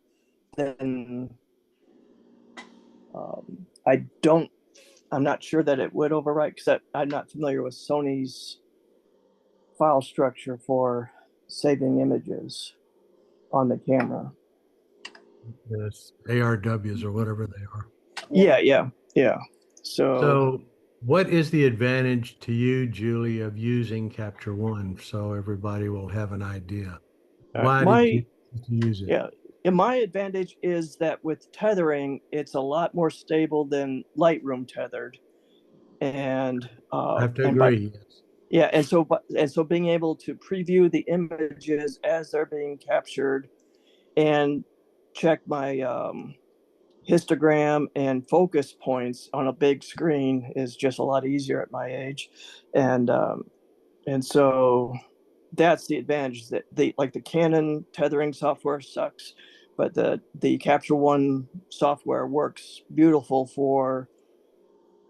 then I'm not sure that it would overwrite, because I'm not familiar with Sony's file structure for saving images on the camera. Yes, ARWs or whatever they are. Yeah. So what is the advantage to you, Julie, of using Capture One, so everybody will have an idea? Why did you use it? Yeah. And my advantage is that with tethering, it's a lot more stable than Lightroom tethered. And I have to agree. And so being able to preview the images as they're being captured and check my histogram and focus points on a big screen is just a lot easier at my age. And so that's the advantage, that the Canon tethering software sucks, but the Capture One software works beautiful for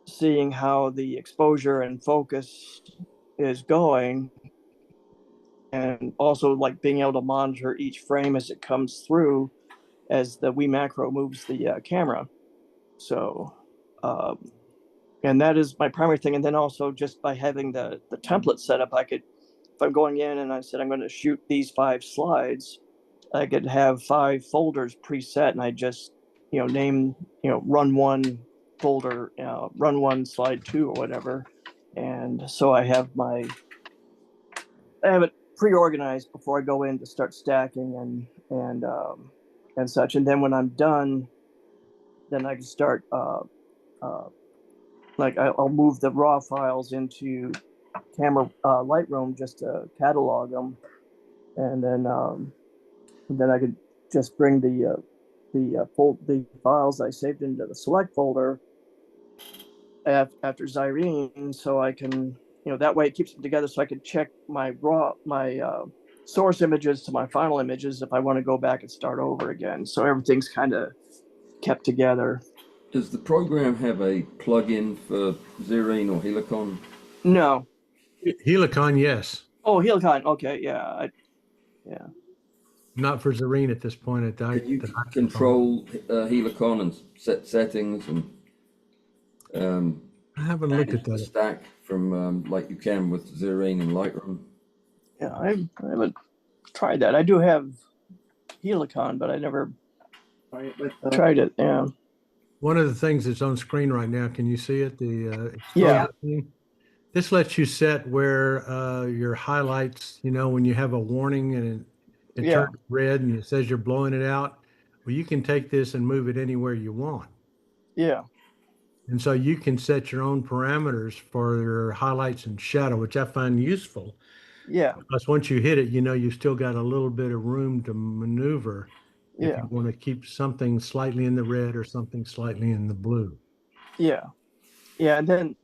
seeing how the exposure and focus is going, and also being able to monitor each frame as it comes through as the Wii Macro moves the camera. So and that is my primary thing. And then also just by having the template set up, I could, if I'm going in and I said I'm going to shoot these 5 slides, I could have 5 folders preset, and I just name run 1 folder, run 1 slide 2 or whatever. And so I have it pre-organized before I go in to start stacking and such. And then when I'm done, then I can start I'll move the raw files into camera Lightroom just to catalog them, and then I could just bring the files I saved into the select folder after Zyrene, so I can that way it keeps them together, so I can check my source images to my final images if I want to go back and start over again. So everything's kind of kept together. Does the program have a plug-in for Xerene or Helicon? No. Helicon, yes. Oh, Helicon. Okay, yeah, yeah. Not for Xerene at this point. Can you control Helicon and set settings and I haven't looked at the that. stack from like you can with Xerene and Lightroom? Yeah, I haven't tried that. I do have Helicon, but I never tried it. Yeah. One of the things that's on screen right now, can you see it? The Yeah. thing? This lets you set where your highlights, you know, when you have a warning and it Yeah. turns red and it says you're blowing it out. Well, you can take this and move it anywhere you want. Yeah. And so you can set your own parameters for your highlights and shadow, which I find useful. Yeah. Because once you hit it, you know, you've still got a little bit of room to maneuver if Yeah. you want to keep something slightly in the red or something slightly in the blue. Yeah. Yeah. And then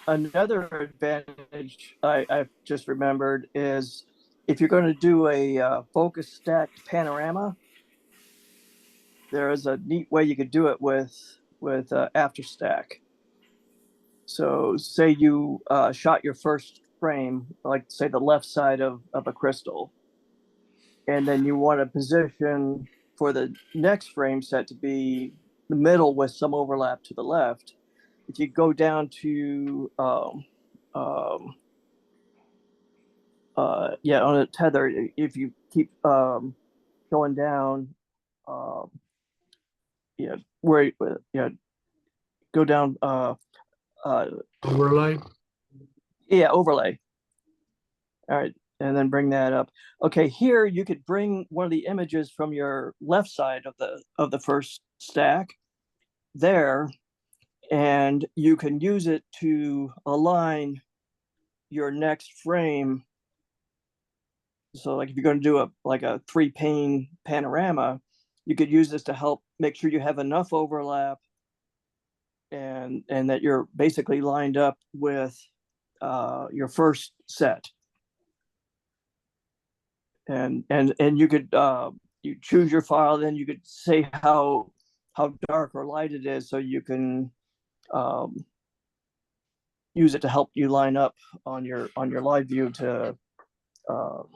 another advantage I've just remembered is if you're going to do a focus stacked panorama, there is a neat way you could do it with AfterStack. So say you shot your first frame, like say the left side of a crystal, and then you want a position for the next frame set to be the middle with some overlap to the left. If you go down to on a tether, if you keep going down, where go down Overlay. Yeah, overlay. All right, and then bring that up. Okay, here you could bring one of the images from your left side of the first stack there, and you can use it to align your next frame. So like if you're going to do a 3-pane panorama, you could use this to help make sure you have enough overlap and that you're basically lined up with your first set. And you could you choose your file, then you could say how dark or light it is, so you can use it to help you line up on your live view to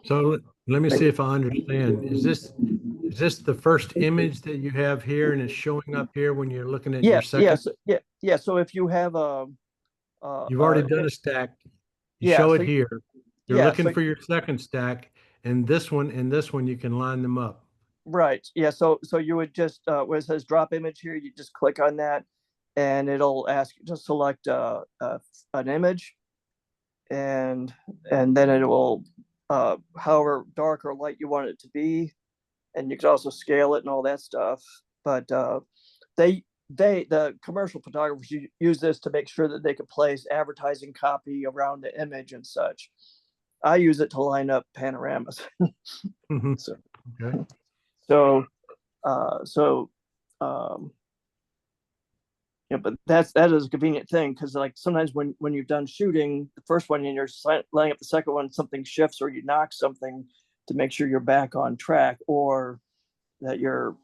So let me see if I understand. Is this the first image that you have here and it's showing up here when you're looking at your second? Yeah. So if you have you've already done a stack, you yeah, show so it here. You're yeah, looking so for your second stack, and this one and this one you can line them up. right. Yeah. So you would just where it says drop image here, you just click on that, and it'll ask you to select an image, and then it will however dark or light you want it to be, and you can also scale it and all that stuff. But the commercial photographers use this to make sure that they can place advertising copy around the image and such. I use it to line up panoramas. Mm-hmm. So, okay. Yeah, but that is a convenient thing, because like sometimes when you've done shooting the first one and you're lining up the second one, something shifts or you knock something to make sure you're back on track, or that you're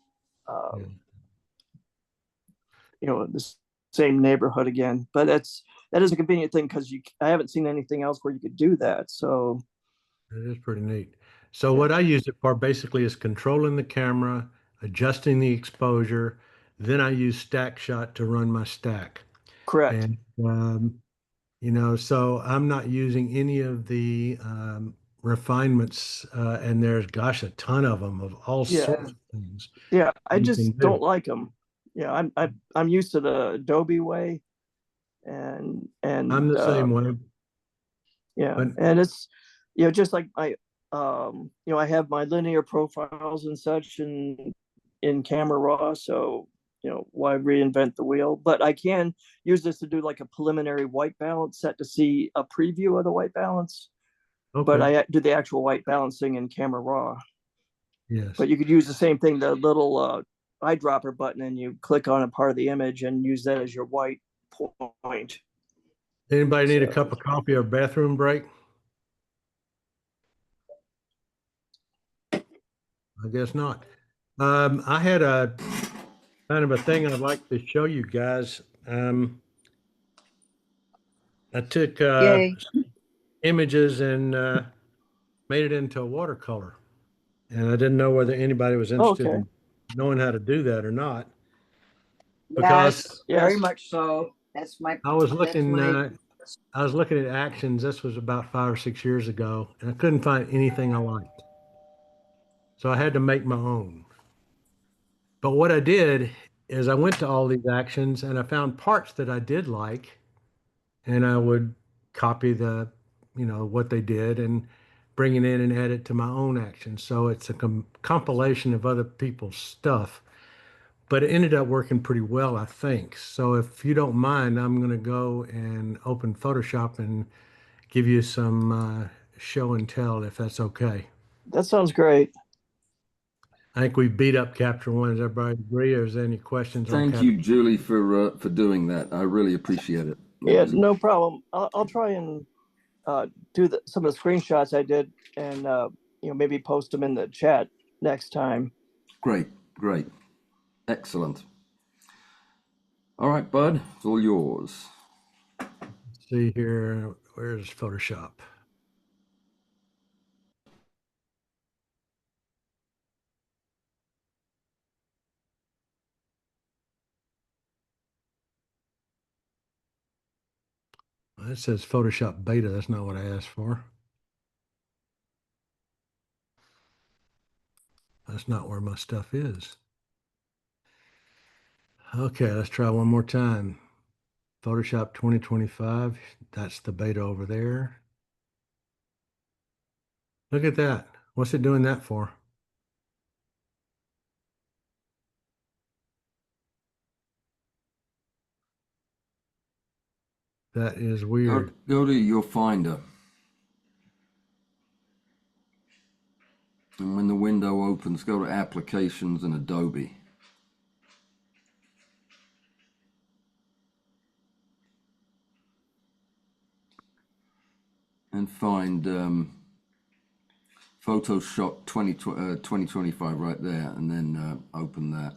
the same neighborhood again. But that is a convenient thing, because I haven't seen anything else where you could do that. So it is pretty neat. So what I use it for basically is controlling the camera, adjusting the exposure. Then I use Stack Shot to run my stack. correct. And so I'm not using any of the refinements, and there's a ton of them of all sorts of things. Yeah, I just don't like them. Yeah, I'm used to the Adobe way, and I'm the same way. Yeah, and it's just like I have my linear profiles and such in Camera Raw, so why reinvent the wheel? But I can use this to do like a preliminary white balance set to see a preview of the white balance. Okay. But I do the actual white balancing in Camera Raw. Yes. But you could use the same thing, the little eyedropper button, and you click on a part of the image and use that as your white point. Anybody need a cup of coffee or bathroom break? I guess not. I had a kind of a thing I'd like to show you guys. I took Yay. images and made it into a watercolor. And I didn't know whether anybody was interested Okay. in knowing how to do that or not. Yes, very Yes. much so. That's my, I was that's looking, my, I was looking at actions. This was about 5 or 6 years ago, and I couldn't find anything I liked. So I had to make my own. But what I did is I went to all these actions and I found parts that I did like, and I would copy what they did and bring it in and add it to my own actions. So it's a compilation of other people's stuff, but it ended up working pretty well, I think. So if you don't mind, I'm going to go and open Photoshop and give you some show and tell, if that's okay. That sounds great. I think we beat up Capture One. Does everybody agree, or is there any questions on Thank Capture? you, Julie, for doing that. I really appreciate it. Yeah, no problem. I'll try and do some of the screenshots I did, and maybe post them in the chat next time. Great, great, excellent. All right, Bud, it's all yours. Let's see here, where's Photoshop? It says Photoshop beta. That's not what I asked for. That's not where my stuff is. Okay, let's try one more time. Photoshop 2025. That's the beta over there. Look at that. What's it doing that for? That is weird. Go to your Finder. And when the window opens, go to Applications and Adobe. And find Photoshop 2025 right there, and then open that.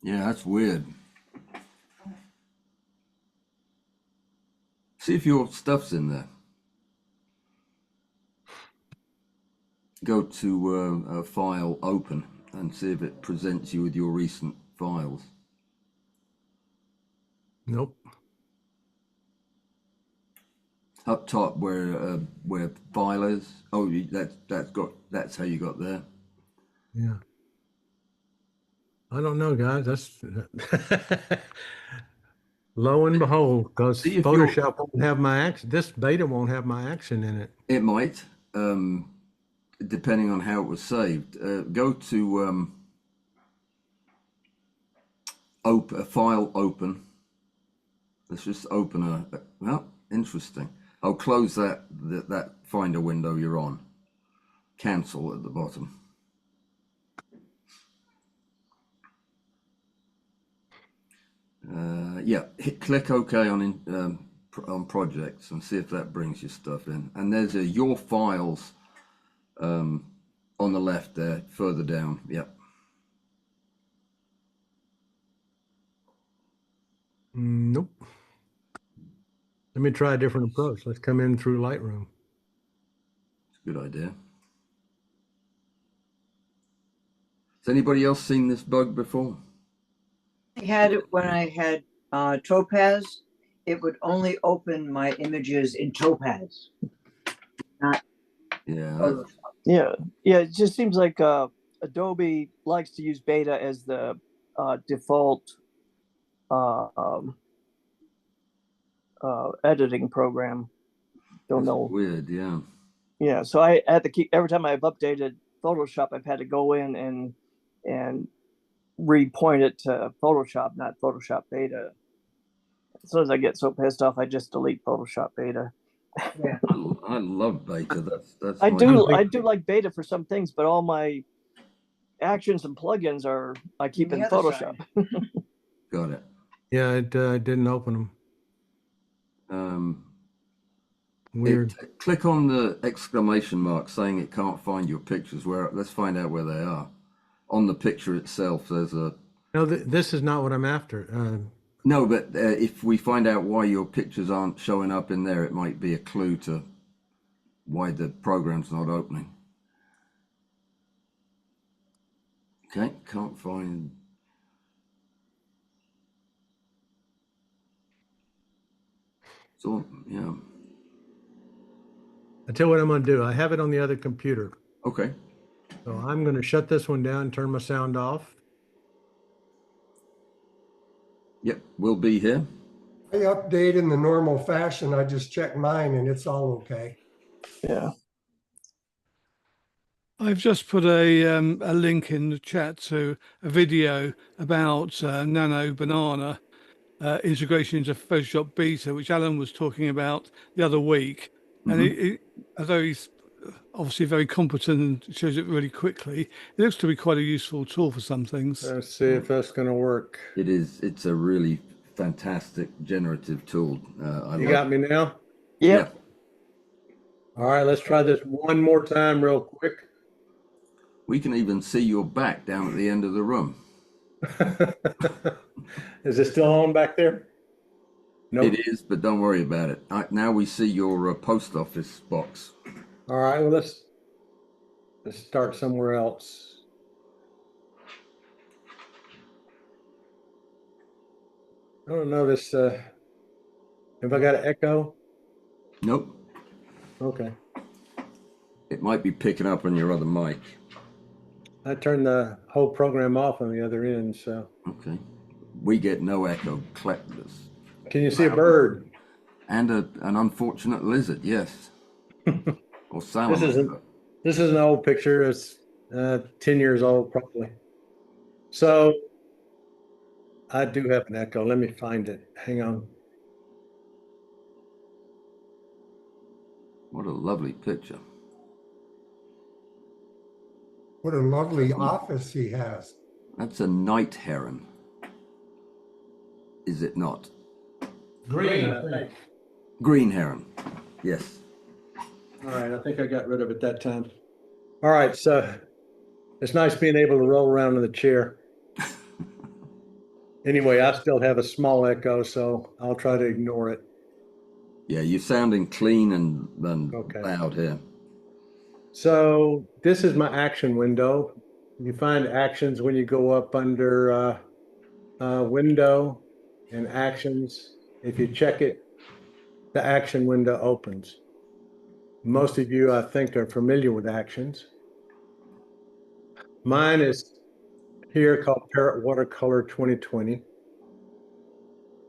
Yeah, that's weird. See if your stuff's in there. Go to File, Open, and see if it presents you with your recent files. Nope. Up top where File is. Oh, that's how you got there. Yeah. I don't know, guys. That's lo and behold, because Photoshop won't have my action. This beta won't have my action in it. It might, depending on how it was saved. Go to File, Open. Let's just open well, interesting. I'll close that Finder window you're on. Cancel at the bottom. Yeah, click OK on projects and see if that brings your stuff in. And there's your files on the left there, further down. Yep. Nope. Let me try a different approach. Let's come in through Lightroom. It's a good idea. Has anybody else seen this bug before? I had it when I had Topaz. It would only open my images in Topaz. Not yeah. It just seems like Adobe likes to use beta as the default editing program. Don't know. Weird, yeah. Yeah, so I had to keep, every time I've updated Photoshop, I've had to go in and repoint it to Photoshop, not Photoshop beta. As soon as I get so pissed off, I just delete Photoshop beta. Yeah. I love beta. That's I do like beta for some things, but all my actions and plugins I keep in Photoshop. Got it. Yeah, it didn't open them. weird. Click on the exclamation mark saying it can't find your pictures. Let's find out where they are. On the picture itself, there's a. No, this is not what I'm after. No, but if we find out why your pictures aren't showing up in there, it might be a clue to why the program's not opening. Okay, can't find. So, yeah. I tell you what I'm going to do. I have it on the other computer. Okay. So I'm going to shut this one down, turn my sound off. Yep, we'll be here. I update in the normal fashion. I just check mine and it's all okay. Yeah. I've just put a link in the chat to a video about Nano Banana integration into Photoshop Beta, which Alan was talking about the other week. And although he's obviously very competent and shows it really quickly, it looks to be quite a useful tool for some things. Let's see if that's going to work. It is. It's a really fantastic generative tool. You got me now? Yep. All right, let's try this one more time real quick. We can even see your back down at the end of the room. Is it still on back there? No. Nope. It is, but don't worry about it. Now we see your post office box. All right, well, let's start somewhere else. I don't know this. Have I got an echo? Nope. Okay. It might be picking up on your other mic. I turned the whole program off on the other end, so. Okay. We get no echo. Can you see a bird? And an unfortunate lizard, yes. Or salamander. This is an old picture. It's 10 years old, probably. So I do have an echo. Let me find it. Hang on. What a lovely picture. What a lovely office he has. That's a night heron. Is it not? Green, I think. Green heron, yes. All right, I think I got rid of it that time. All right, so it's nice being able to roll around in the chair. Anyway, I still have a small echo, so I'll try to ignore it. Yeah, you're sounding clean and loud here. So this is my action window. You find actions when you go up under window and actions. If you check it, the action window opens. Most of you, I think, are familiar with actions. Mine is here called Perrott Watercolor 2020.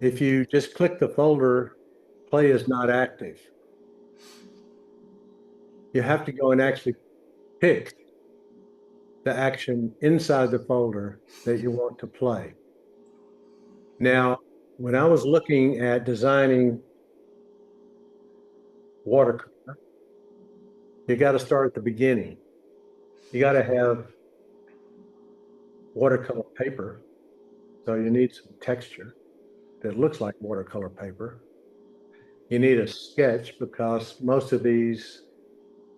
If you just click the folder, play is not active. You have to go and actually pick the action inside the folder that you want to play. Now, when I was looking at designing watercolor, you got to start at the beginning. You got to have watercolor paper. So you need some texture that looks like watercolor paper. You need a sketch because most of these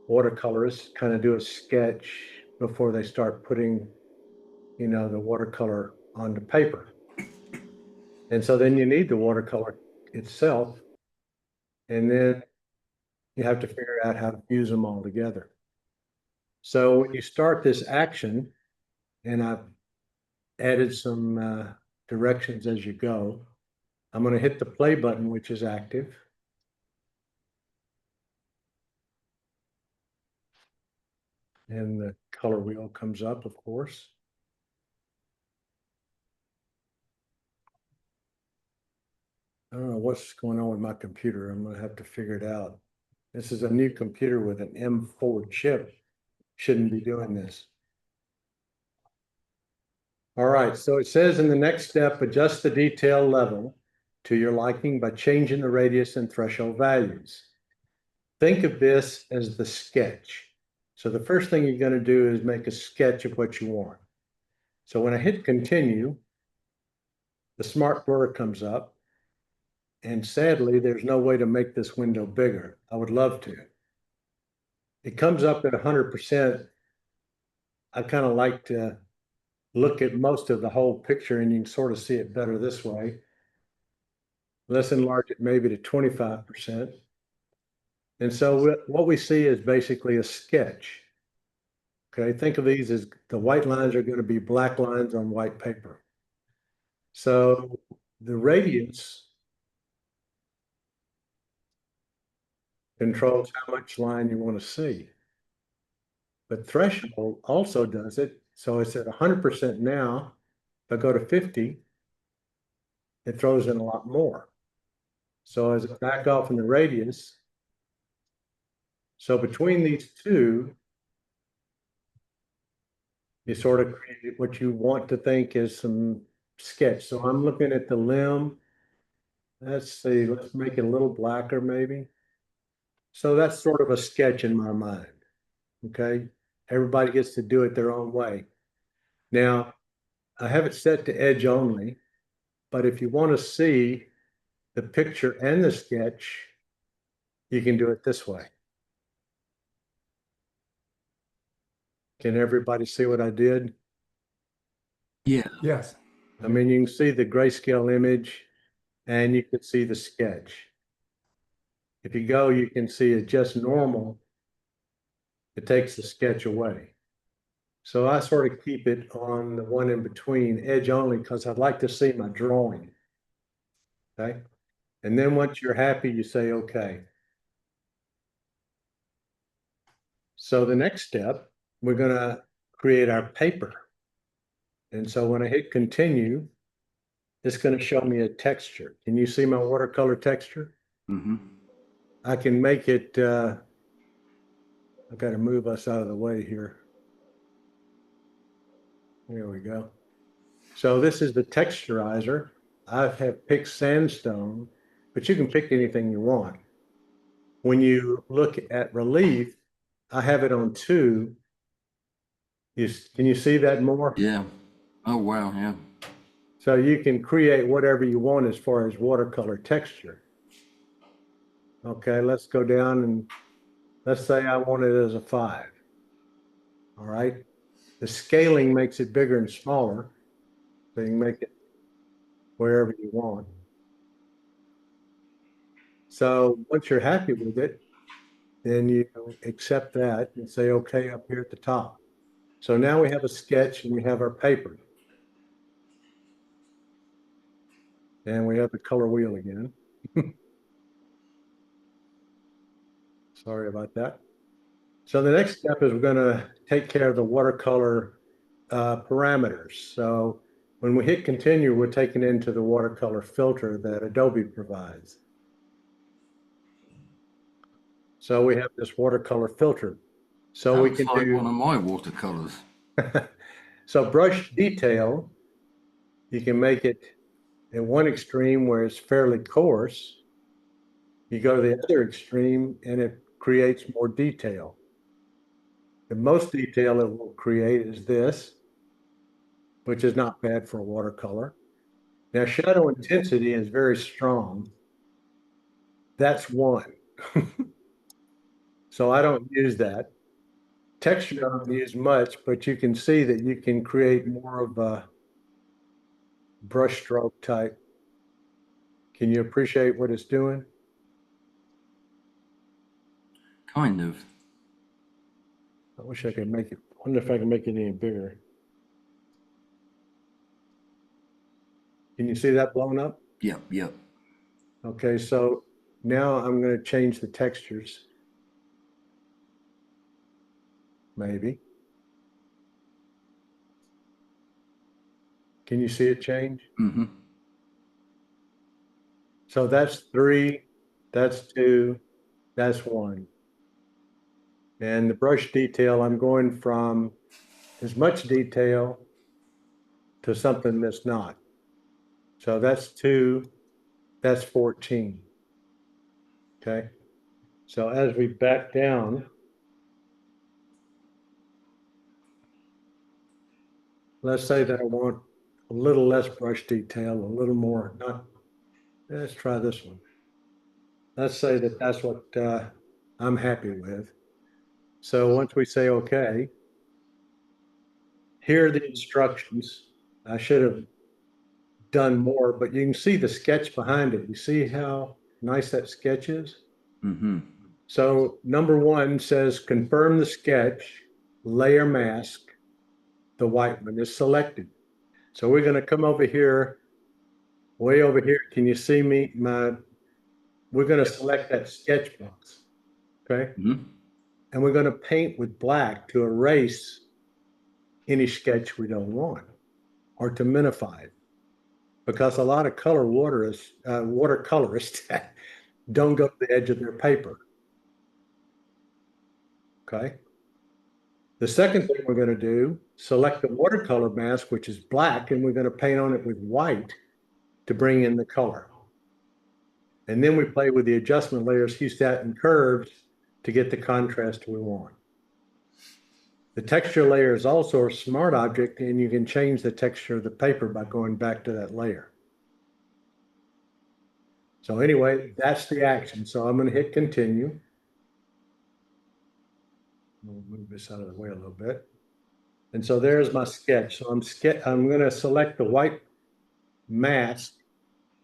watercolorists kind of do a sketch before they start putting, you know, the watercolor onto paper. And so then you need the watercolor itself. And then you have to figure out how to fuse them all together. So when you start this action, and I've added some directions as you go, I'm going to hit the play button, which is active. And the color wheel comes up, of course. I don't know what's going on with my computer. I'm going to have to figure it out. This is a new computer with an M4 chip. Shouldn't be doing this. All right, so it says in the next step, adjust the detail level to your liking by changing the radius and threshold values. Think of this as the sketch. So the first thing you're going to do is make a sketch of what you want. So when I hit continue, the smart blur comes up. And sadly, there's no way to make this window bigger. I would love to. It comes up at 100%. I kind of like to look at most of the whole picture, and you can sort of see it better this way. Let's enlarge it maybe to 25%. And so what we see is basically a sketch. Okay, think of these as the white lines are going to be black lines on white paper. So the radius controls how much line you want to see. But threshold also does it. So it's at 100% now. If I go to 50, it throws in a lot more. So as I back off in the radius, so between these two, you sort of create what you want to think is some sketch. So I'm looking at the limb. Let's see, let's make it a little blacker maybe. So that's sort of a sketch in my mind. Okay. Everybody gets to do it their own way. Now, I have it set to edge only, but if you want to see the picture and the sketch, you can do it this way. Can everybody see what I did? Yeah. Yes. I mean, you can see the grayscale image and you can see the sketch. If you go, you can see it just normal. It takes the sketch away. So I sort of keep it on the one in between, edge only, because I'd like to see my drawing. Okay. And then once you're happy, you say, okay. So the next step, we're going to create our paper. And so when I hit continue, it's going to show me a texture. Can you see my watercolor texture? Mm-hmm. I can make it, I've got to move us out of the way here. There we go. So this is the texturizer. I have picked sandstone, but you can pick anything you want. When you look at relief, I have it on 2. Can you see that more? Yeah. Oh, wow. Yeah. So you can create whatever you want as far as watercolor texture. Okay, let's go down and let's say I want it as a 5. All right. The scaling makes it bigger and smaller. So you can make it wherever you want. So once you're happy with it, then you accept that and say, okay, up here at the top. So now we have a sketch and we have our paper. And we have the color wheel again. Sorry about that. So the next step is we're going to take care of the watercolor parameters. So when we hit continue, we're taken into the watercolor filter that Adobe provides. So we have this watercolor filter. So that we looks can like do one of my watercolors. So brush detail, you can make it at one extreme where it's fairly coarse. You go to the other extreme and it creates more detail. The most detail it will create is this, which is not bad for a watercolor. Now, shadow intensity is very strong. That's 1. So I don't use that. Texture I don't use much, but you can see that you can create more of a brush stroke type. Can you appreciate what it's doing? Kind of. I wish I could make it. I wonder if I can make it any bigger. Can you see that blown up? Yep, yep. Okay, so now I'm going to change the textures. Maybe. Can you see it change? Mm-hmm. So that's 3, that's 2, that's 1. And the brush detail, I'm going from as much detail to something that's not. So that's 2, that's 14. Okay. So as we back down, let's say that I want a little less brush detail, a little more, not Let's try this one. Let's say that that's what I'm happy with. So once we say okay, here are the instructions. I should have done more, but you can see the sketch behind it. You see how nice that sketch is? Mm-hmm. So number 1 says confirm the sketch, layer mask. The white one is selected. So we're going to come over here, way over here. Can you see me? We're going to select that sketch box. Okay. Mm-hmm. And we're going to paint with black to erase any sketch we don't want or to minify it. Because a lot of watercolorists don't go to the edge of their paper. Okay. The second thing we're going to do, select the watercolor mask, which is black, and we're going to paint on it with white to bring in the color. And then we play with the adjustment layers, hue, stat, and curves to get the contrast we want. The texture layer is also a smart object, and you can change the texture of the paper by going back to that layer. So anyway, that's the action. So I'm going to hit continue. We'll move this out of the way a little bit. And so there's my sketch. So I'm going to select the white mask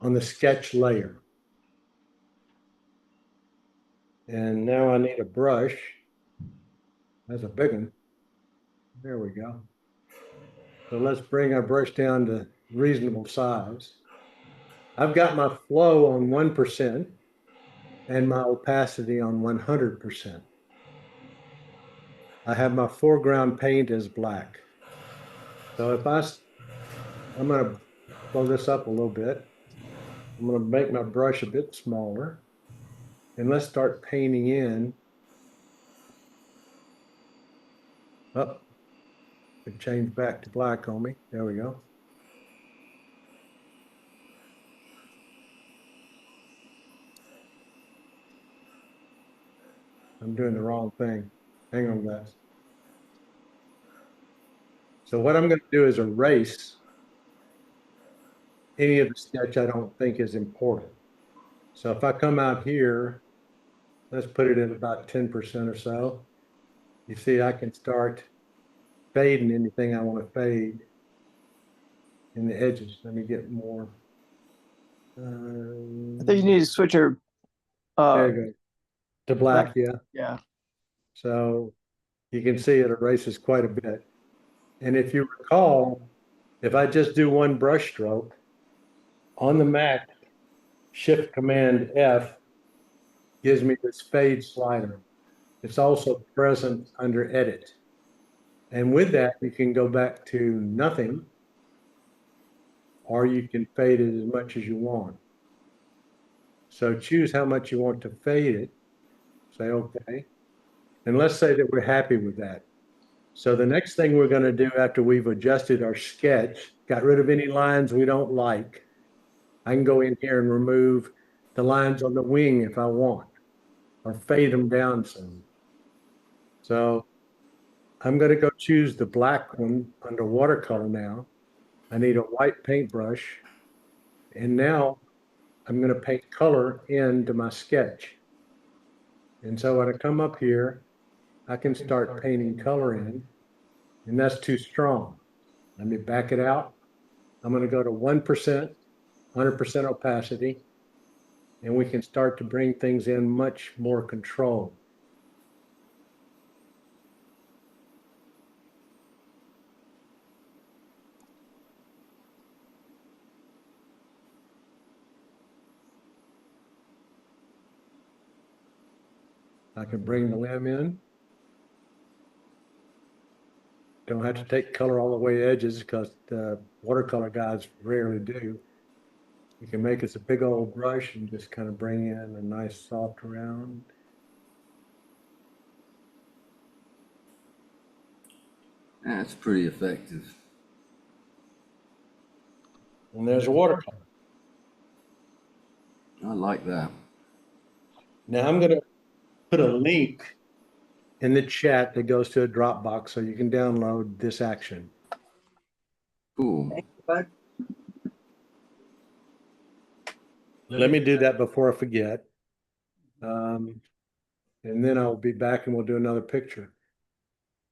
on the sketch layer. And now I need a brush. That's a big one. There we go. So let's bring our brush down to reasonable size. I've got my flow on 1% and my opacity on 100%. I have my foreground paint as black. So if I'm going to blow this up a little bit. I'm going to make my brush a bit smaller. And let's start painting in. Oh, it changed back to black on me. There we go. I'm doing the wrong thing. Hang on, guys. So what I'm going to do is erase any of the sketch I don't think is important. So if I come out here, let's put it at about 10% or so. You see, I can start fading anything I want to fade in the edges. Let me get more. I think you need to switch your there you go. To black, yeah. Yeah. So you can see it erases quite a bit. And if you recall, if I just do one brush stroke on the Mac, Shift Command F gives me this fade slider. It's also present under Edit. And with that, you can go back to nothing, or you can fade it as much as you want. So choose how much you want to fade it. Say okay. And let's say that we're happy with that. So the next thing we're going to do after we've adjusted our sketch, got rid of any lines we don't like, I can go in here and remove the lines on the wing if I want, or fade them down some. So I'm going to go choose the black one under watercolor now. I need a white paintbrush. And now I'm going to paint color into my sketch. And so when I come up here, I can start painting color in, and that's too strong. Let me back it out. I'm going to go to 1%, 100% opacity, and we can start to bring things in much more control. I can bring the limb in. Don't have to take color all the way edges because the watercolor guys rarely do. You can make us a big old brush and just kind of bring in a nice soft round. That's pretty effective. And there's a watercolor. I like that. Now I'm going to put a link in the chat that goes to a Dropbox so you can download this action. Cool. Thank you, bud. Let me do that before I forget. And then I'll be back and we'll do another picture.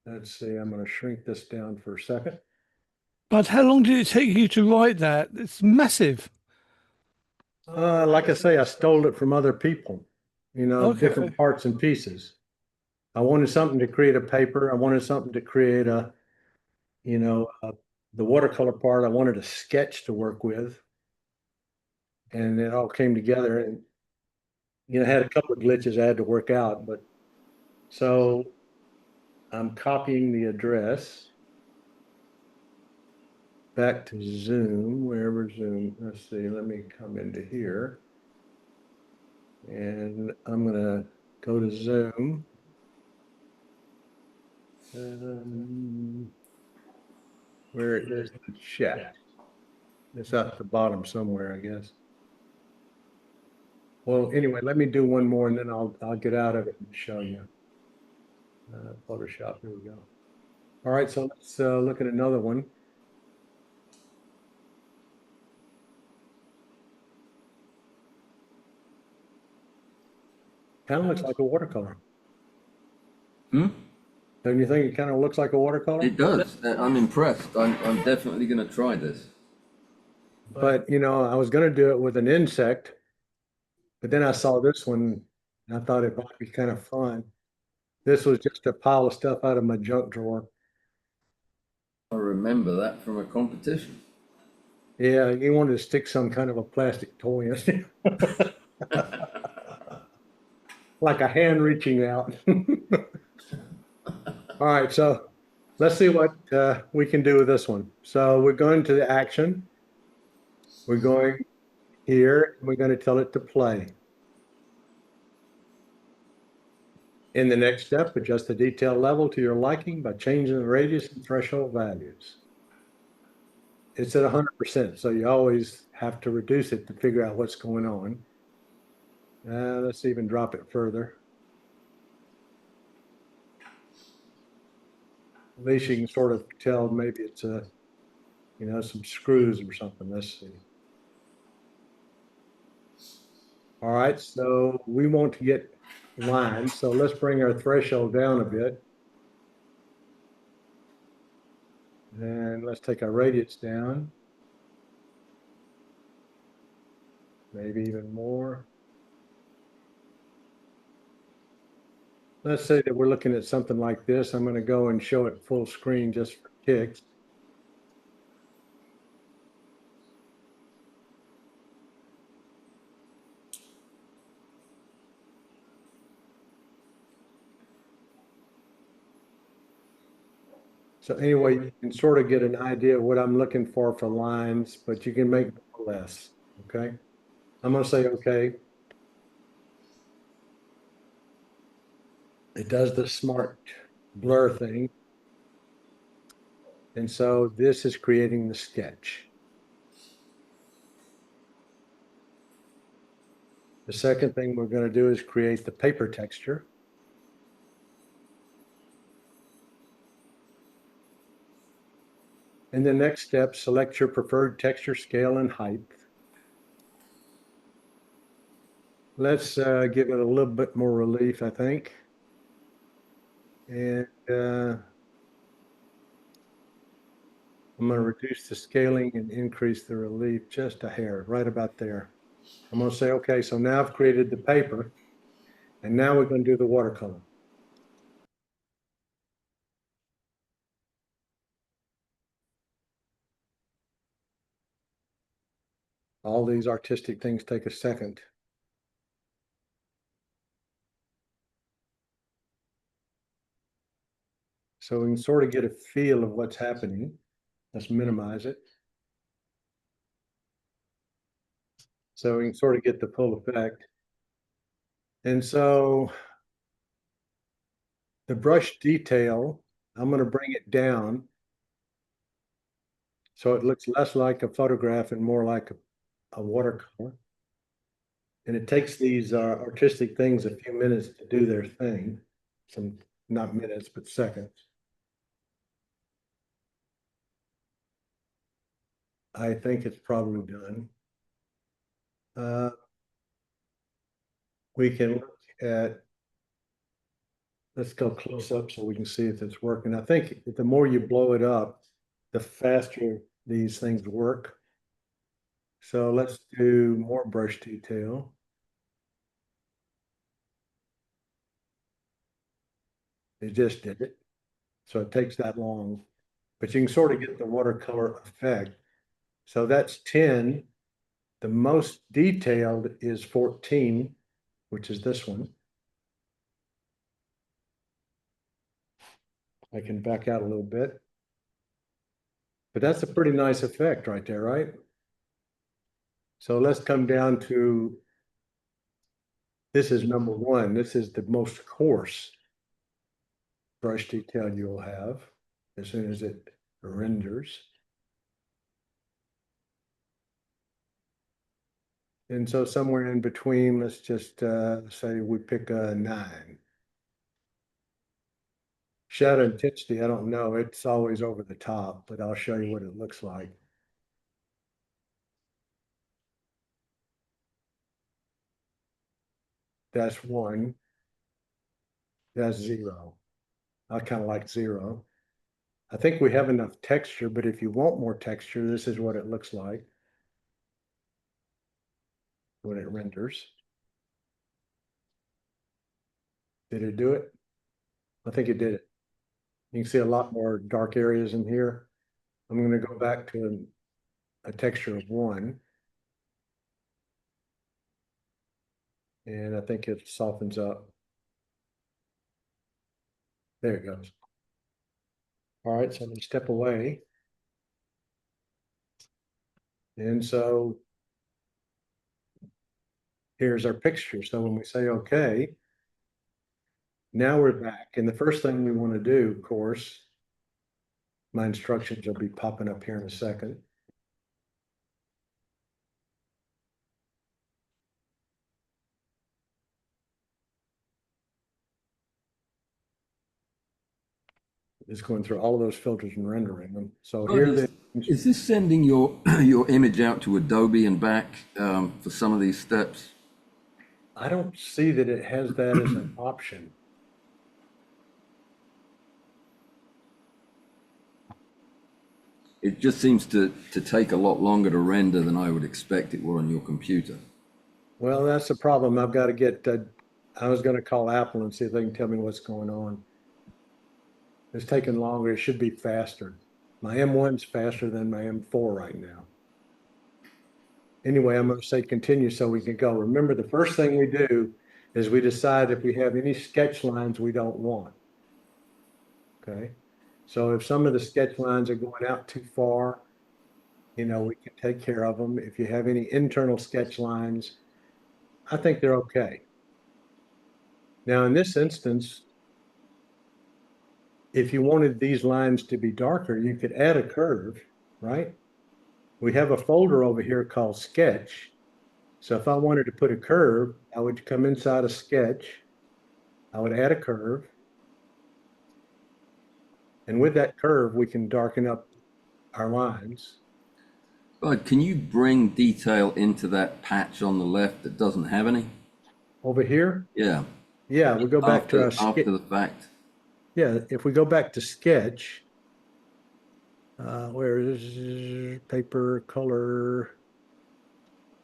Let's see, I'm going to shrink this down for a second. But how long did it take you to write that? It's massive. Like I say, I stole it from other people, you know, Okay. different parts and pieces. I wanted something to create a paper. I wanted something to create a, you know, the watercolor part. I wanted a sketch to work with. And it all came together and, you know, I had a couple of glitches I had to work out, but so I'm copying the address back to Zoom, wherever Zoom, let's see, let me come into here. And I'm gonna go to Zoom. Where is the chat? It's at the bottom somewhere, I guess. Well, anyway, let me do one more and then I'll get out of it and show you. Photoshop, here we go. All right, so let's look at another one. Kind of looks like a watercolor. Hmm? Don't you think it kind of looks like a watercolor? It does. I'm impressed. I'm definitely going to try this. But, you know, I was going to do it with an insect, but then I saw this one and I thought it might be kind of fun. This was just a pile of stuff out of my junk drawer. I remember that from a competition. Yeah, you wanted to stick some kind of a plastic toy in it. Like a hand reaching out. All right, so let's see what we can do with this one. So we're going to the action. We're going here, and we're going to tell it to play. In the next step, adjust the detail level to your liking by changing the radius and threshold values. It's at 100%, so you always have to reduce it to figure out what's going on. Let's even drop it further. At least you can sort of tell maybe it's a, you know, some screws or something. Let's see. All right, so we want to get lines. So let's bring our threshold down a bit. And let's take our radius down. Maybe even more. Let's say that we're looking at something like this. I'm going to go and show it full screen just for kicks. So anyway, you can sort of get an idea of what I'm looking for lines, but you can make more or less, okay? I'm going to say okay. It does the smart blur thing. And so this is creating the sketch. The second thing we're going to do is create the paper texture. In the next step, select your preferred texture, scale, and height. Let's give it a little bit more relief, I think. And I'm going to reduce the scaling and increase the relief just a hair, right about there. I'm going to say, okay, so now I've created the paper, and now we're going to do the watercolor. All these artistic things take a second. So we can sort of get a feel of what's happening. Let's minimize it. So we can sort of get the full effect. And so the brush detail, I'm going to bring it down so it looks less like a photograph and more like a watercolor. And it takes these artistic things a few minutes to do their thing. Some, not minutes, but seconds. I think it's probably done. we can look at, let's go close up so we can see if it's working. I think the more you blow it up, the faster these things work. So let's do more brush detail. It just did it. So it takes that long, but you can sort of get the watercolor effect. So that's 10. The most detailed is 14, which is this one. I can back out a little bit. But that's a pretty nice effect right there, right? So let's come down to, this is number 1. This is the most coarse brush detail you'll have as soon as it renders. And so somewhere in between, let's just say we pick a 9. Shadow intensity, I don't know. It's always over the top, but I'll show you what it looks like. That's 1. That's 0. I kind of like 0. I think we have enough texture, but if you want more texture, this is what it looks like when it renders. Did it do it? I think it did it. You can see a lot more dark areas in here. I'm going to go back to a texture of 1. And I think it softens up. There it goes. All right, so I'm going to step away. And so here's our picture. So when we say okay, now we're back. And the first thing we want to do, of course, my instructions will be popping up here in a second. Just going through all of those filters and rendering them. So here is this sending your your image out to Adobe and back for some of these steps? I don't see that it has that as an option. It just seems to take a lot longer to render than I would expect it would on your computer. Well, that's the problem. I've got to get, I was going to call Apple and see if they can tell me what's going on. It's taking longer. It should be faster. My M1's faster than my M4 right now. Anyway, I'm going to say continue so we can go. Remember, the first thing we do is we decide if we have any sketch lines we don't want. Okay. So if some of the sketch lines are going out too far, you know, we can take care of them. If you have any internal sketch lines, I think they're okay. Now, in this instance, if you wanted these lines to be darker, you could add a curve, right? We have a folder over here called Sketch. So if I wanted to put a curve, I would come inside a Sketch. I would add a curve. And with that curve, we can darken up our lines. Bud, can you bring detail into that patch on the left that doesn't have any? Over here? Yeah. Yeah, we go back to our after the fact. Yeah, if we go back to Sketch, where is paper, color?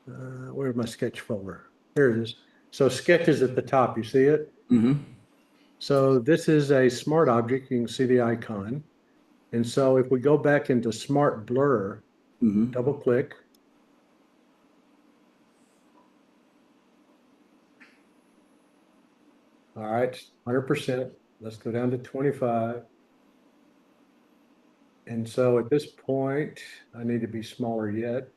Where's my Sketch folder? Here it is. So Sketch is at the top. You see it? Mm-hmm. So this is a smart object. You can see the icon. And so if we go back into Smart Blur, double click. All right, 100%. Let's go down to 25. And so at this point, I need to be smaller yet.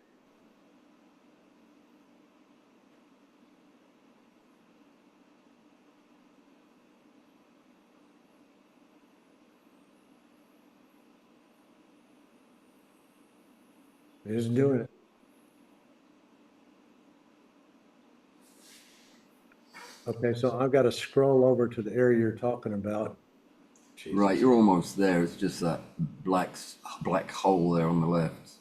It is doing it. Okay, so I've got to scroll over to the area you're talking about. Jesus. Right, you're almost there. It's just that black hole there on the left.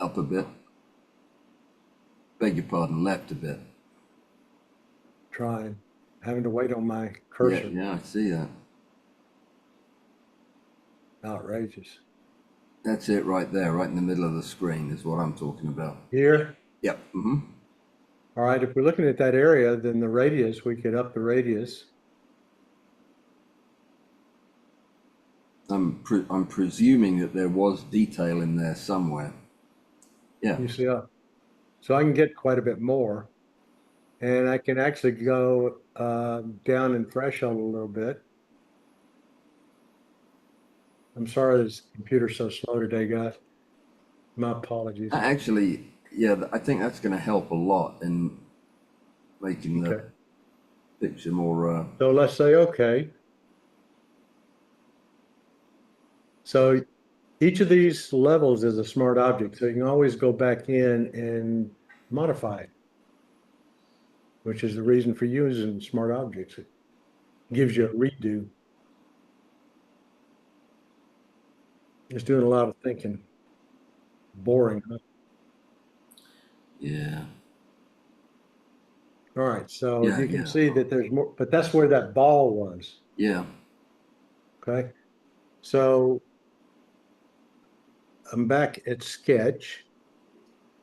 Up a bit. Beg your pardon, left a bit. Trying, having to wait on my Yeah, cursor. yeah, I see that. Outrageous. That's it right there, right in the middle of the screen is what I'm talking about. Here? Yep. Mm-hmm. All right, if we're looking at that area, then the radius, we could up the radius. I'm presuming that there was detail in there somewhere. Yeah. You see, so I can get quite a bit more. And I can actually go down in threshold a little bit. I'm sorry this computer's so slow today, guys. My apologies. Actually, yeah, I think that's going to help a lot in making the picture more. So let's say, okay. So each of these levels is a smart object. So you can always go back in and modify it, which is the reason for using smart objects. It gives you a redo. It's doing a lot of thinking. Boring, huh? Yeah. All right, so Yeah, you can yeah. see that there's more, but that's where that ball was. Yeah. Okay. So I'm back at sketch.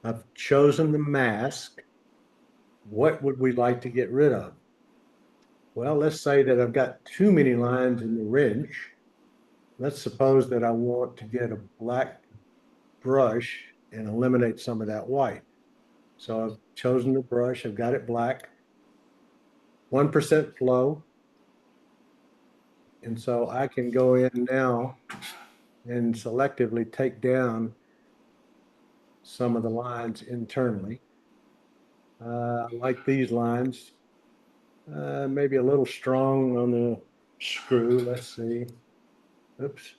I've chosen the mask. What would we like to get rid of? Well, let's say that I've got too many lines in the wrench. Let's suppose that I want to get a black brush and eliminate some of that white. So I've chosen the brush, I've got it black, 1% flow. And so I can go in now and selectively take down some of the lines internally. I like these lines, maybe a little strong on the screw. Let's see. Oops.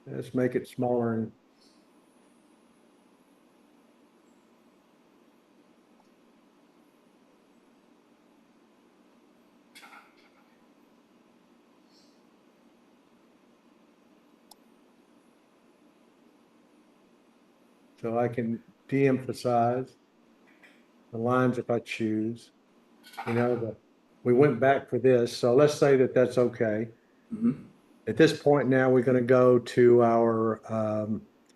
Let's make it smaller. And so I can de-emphasize the lines if I choose. You know, we went back for this, so let's say that that's okay. Mm-hmm. At this point now, we're going to go to our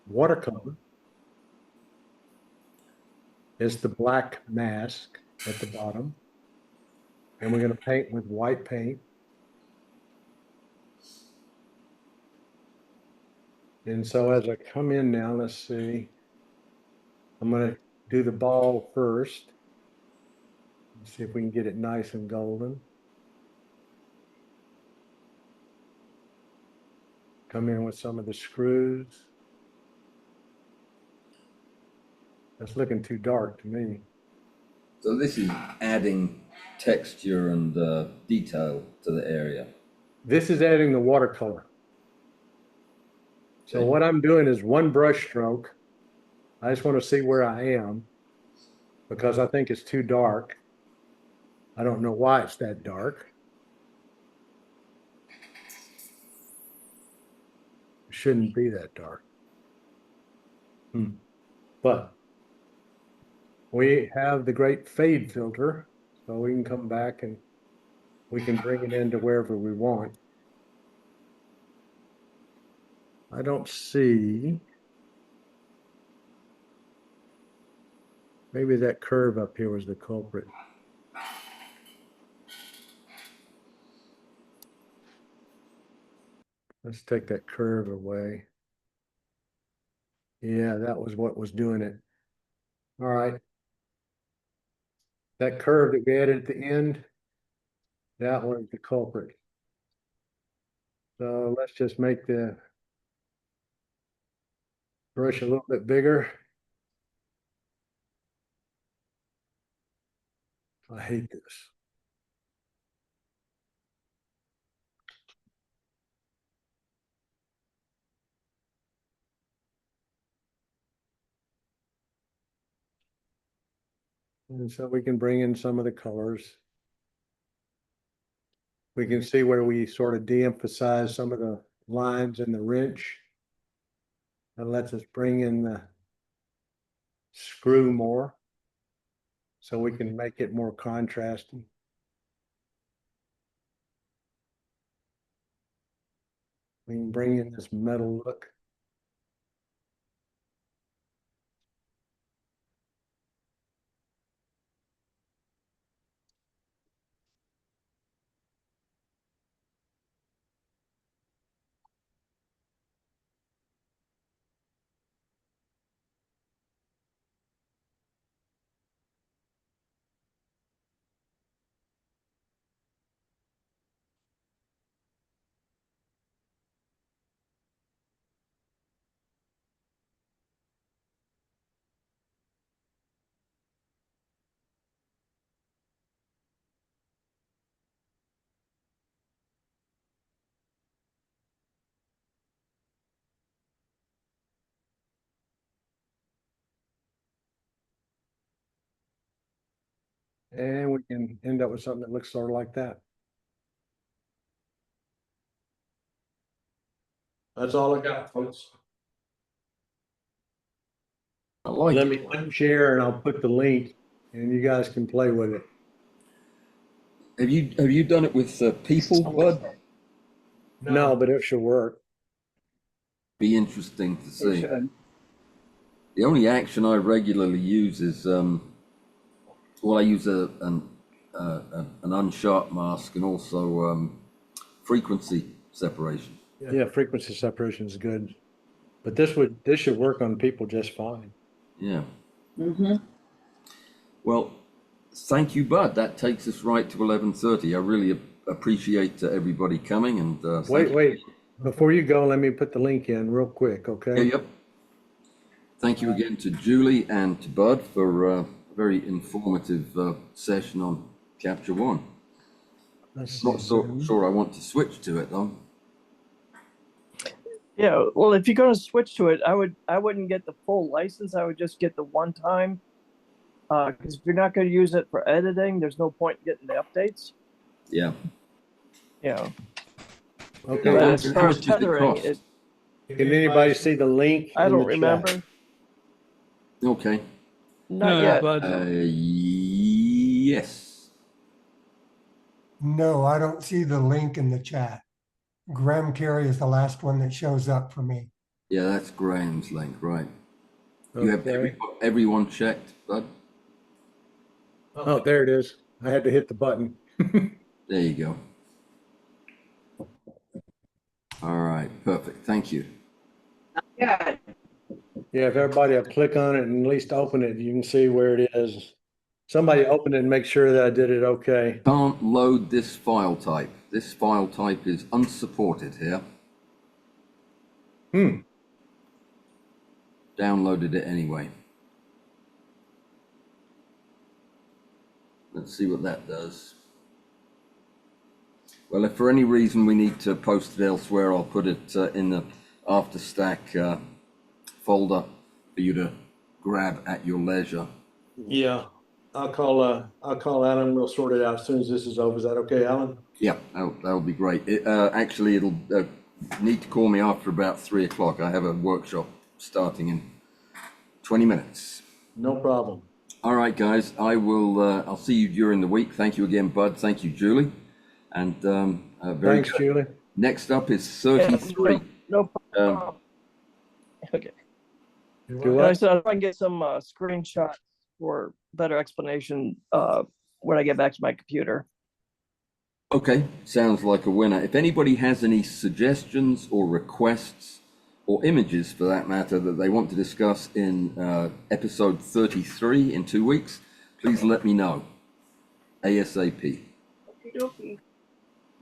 watercolor. It's the black mask at the bottom. And we're going to paint with white paint. And so as I come in now, let's see. I'm going to do the ball first. Let's see if we can get it nice and golden. Come in with some of the screws. That's looking too dark to me. So this is adding texture and detail to the area. This is adding the watercolor. So what I'm doing is one brush stroke. I just want to see where I am because I think it's too dark. I don't know why it's that dark. It shouldn't be that dark. But we have the great fade filter, so we can come back and we can bring it into wherever we want. I don't see. Maybe that curve up here was the culprit. Let's take that curve away. Yeah, that was what was doing it. All right. That curve that we added at the end, that was the culprit. So let's just make the brush a little bit bigger. I hate this. And so we can bring in some of the colors. We can see where we sort of de-emphasize some of the lines in the wrench. That lets us bring in the screw more so we can make it more contrasting. We can bring in this metal look. And we can end up with something that looks sort of like that. That's all I got, folks. I like Let it. me unshare and I'll put the link and you guys can play with it. Have you done it with people, Bud? No, but it should work. Be interesting to It see. should. The only action I regularly use is well, I use an unsharp mask and also frequency separation. Yeah, frequency separation is good. But this should work on people just fine. Yeah. Mm-hmm. Well, thank you, Bud. That takes us right to 11:30. I really appreciate everybody coming and Wait. Before you go, let me put the link in real quick, okay? Yeah, yep. Thank you again to Julie and to Bud for a very informative session on Capture One. Not so sure I want to switch to it though. Yeah, well, if you're going to switch to it, I wouldn't get the full license. I would just get the one time. Because if you're not going to use it for editing, there's no point in getting the updates. Yeah. Yeah. Okay. Now, As how far much as does it tethering, cost? Can anybody see the link? I in don't the chat? remember. Okay. Not No, yet. but Yes. No, I don't see the link in the chat. Graham Carey is the last one that shows up for me. Yeah, that's Graham's link, right? You have Okay. everyone checked, Bud? Oh, there it is. I had to hit the button. There you go. All right, perfect. Thank you. Yeah. Yeah, if everybody will click on it and at least open it, you can see where it is. Somebody open it and make sure that I did it okay. Can't load this file type. This file type is unsupported here. Downloaded it anyway. Let's see what that does. Well, if for any reason we need to post it elsewhere, I'll put it in the AfterStack folder for you to grab at your leisure. Yeah, I'll call Alan. We'll sort it out as soon as this is over. Is that okay, Alan? Yeah, that'll be great. Actually, it'll need to call me after about 3 o'clock. I have a workshop starting in 20 minutes. No problem. All right, guys. I'll see you during the week. Thank you again, Bud. Thank you, Julie. And very Thanks, good. Julie. Next up is 33. No problem. Okay. Do Like I what? said, I'll try and get some screenshots for better explanation when I get back to my computer. Okay, sounds like a winner. If anybody has any suggestions or requests or images for that matter that they want to discuss in episode 33 in 2 weeks, please let me know. ASAP.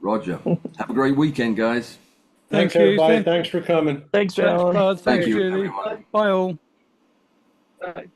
Roger. Have a great weekend, guys. Thanks, Thank you. everybody. Thanks for coming. Thanks, Thanks, Alan. Bud. Thanks, you, Julie. everyone. Bye all. Bye.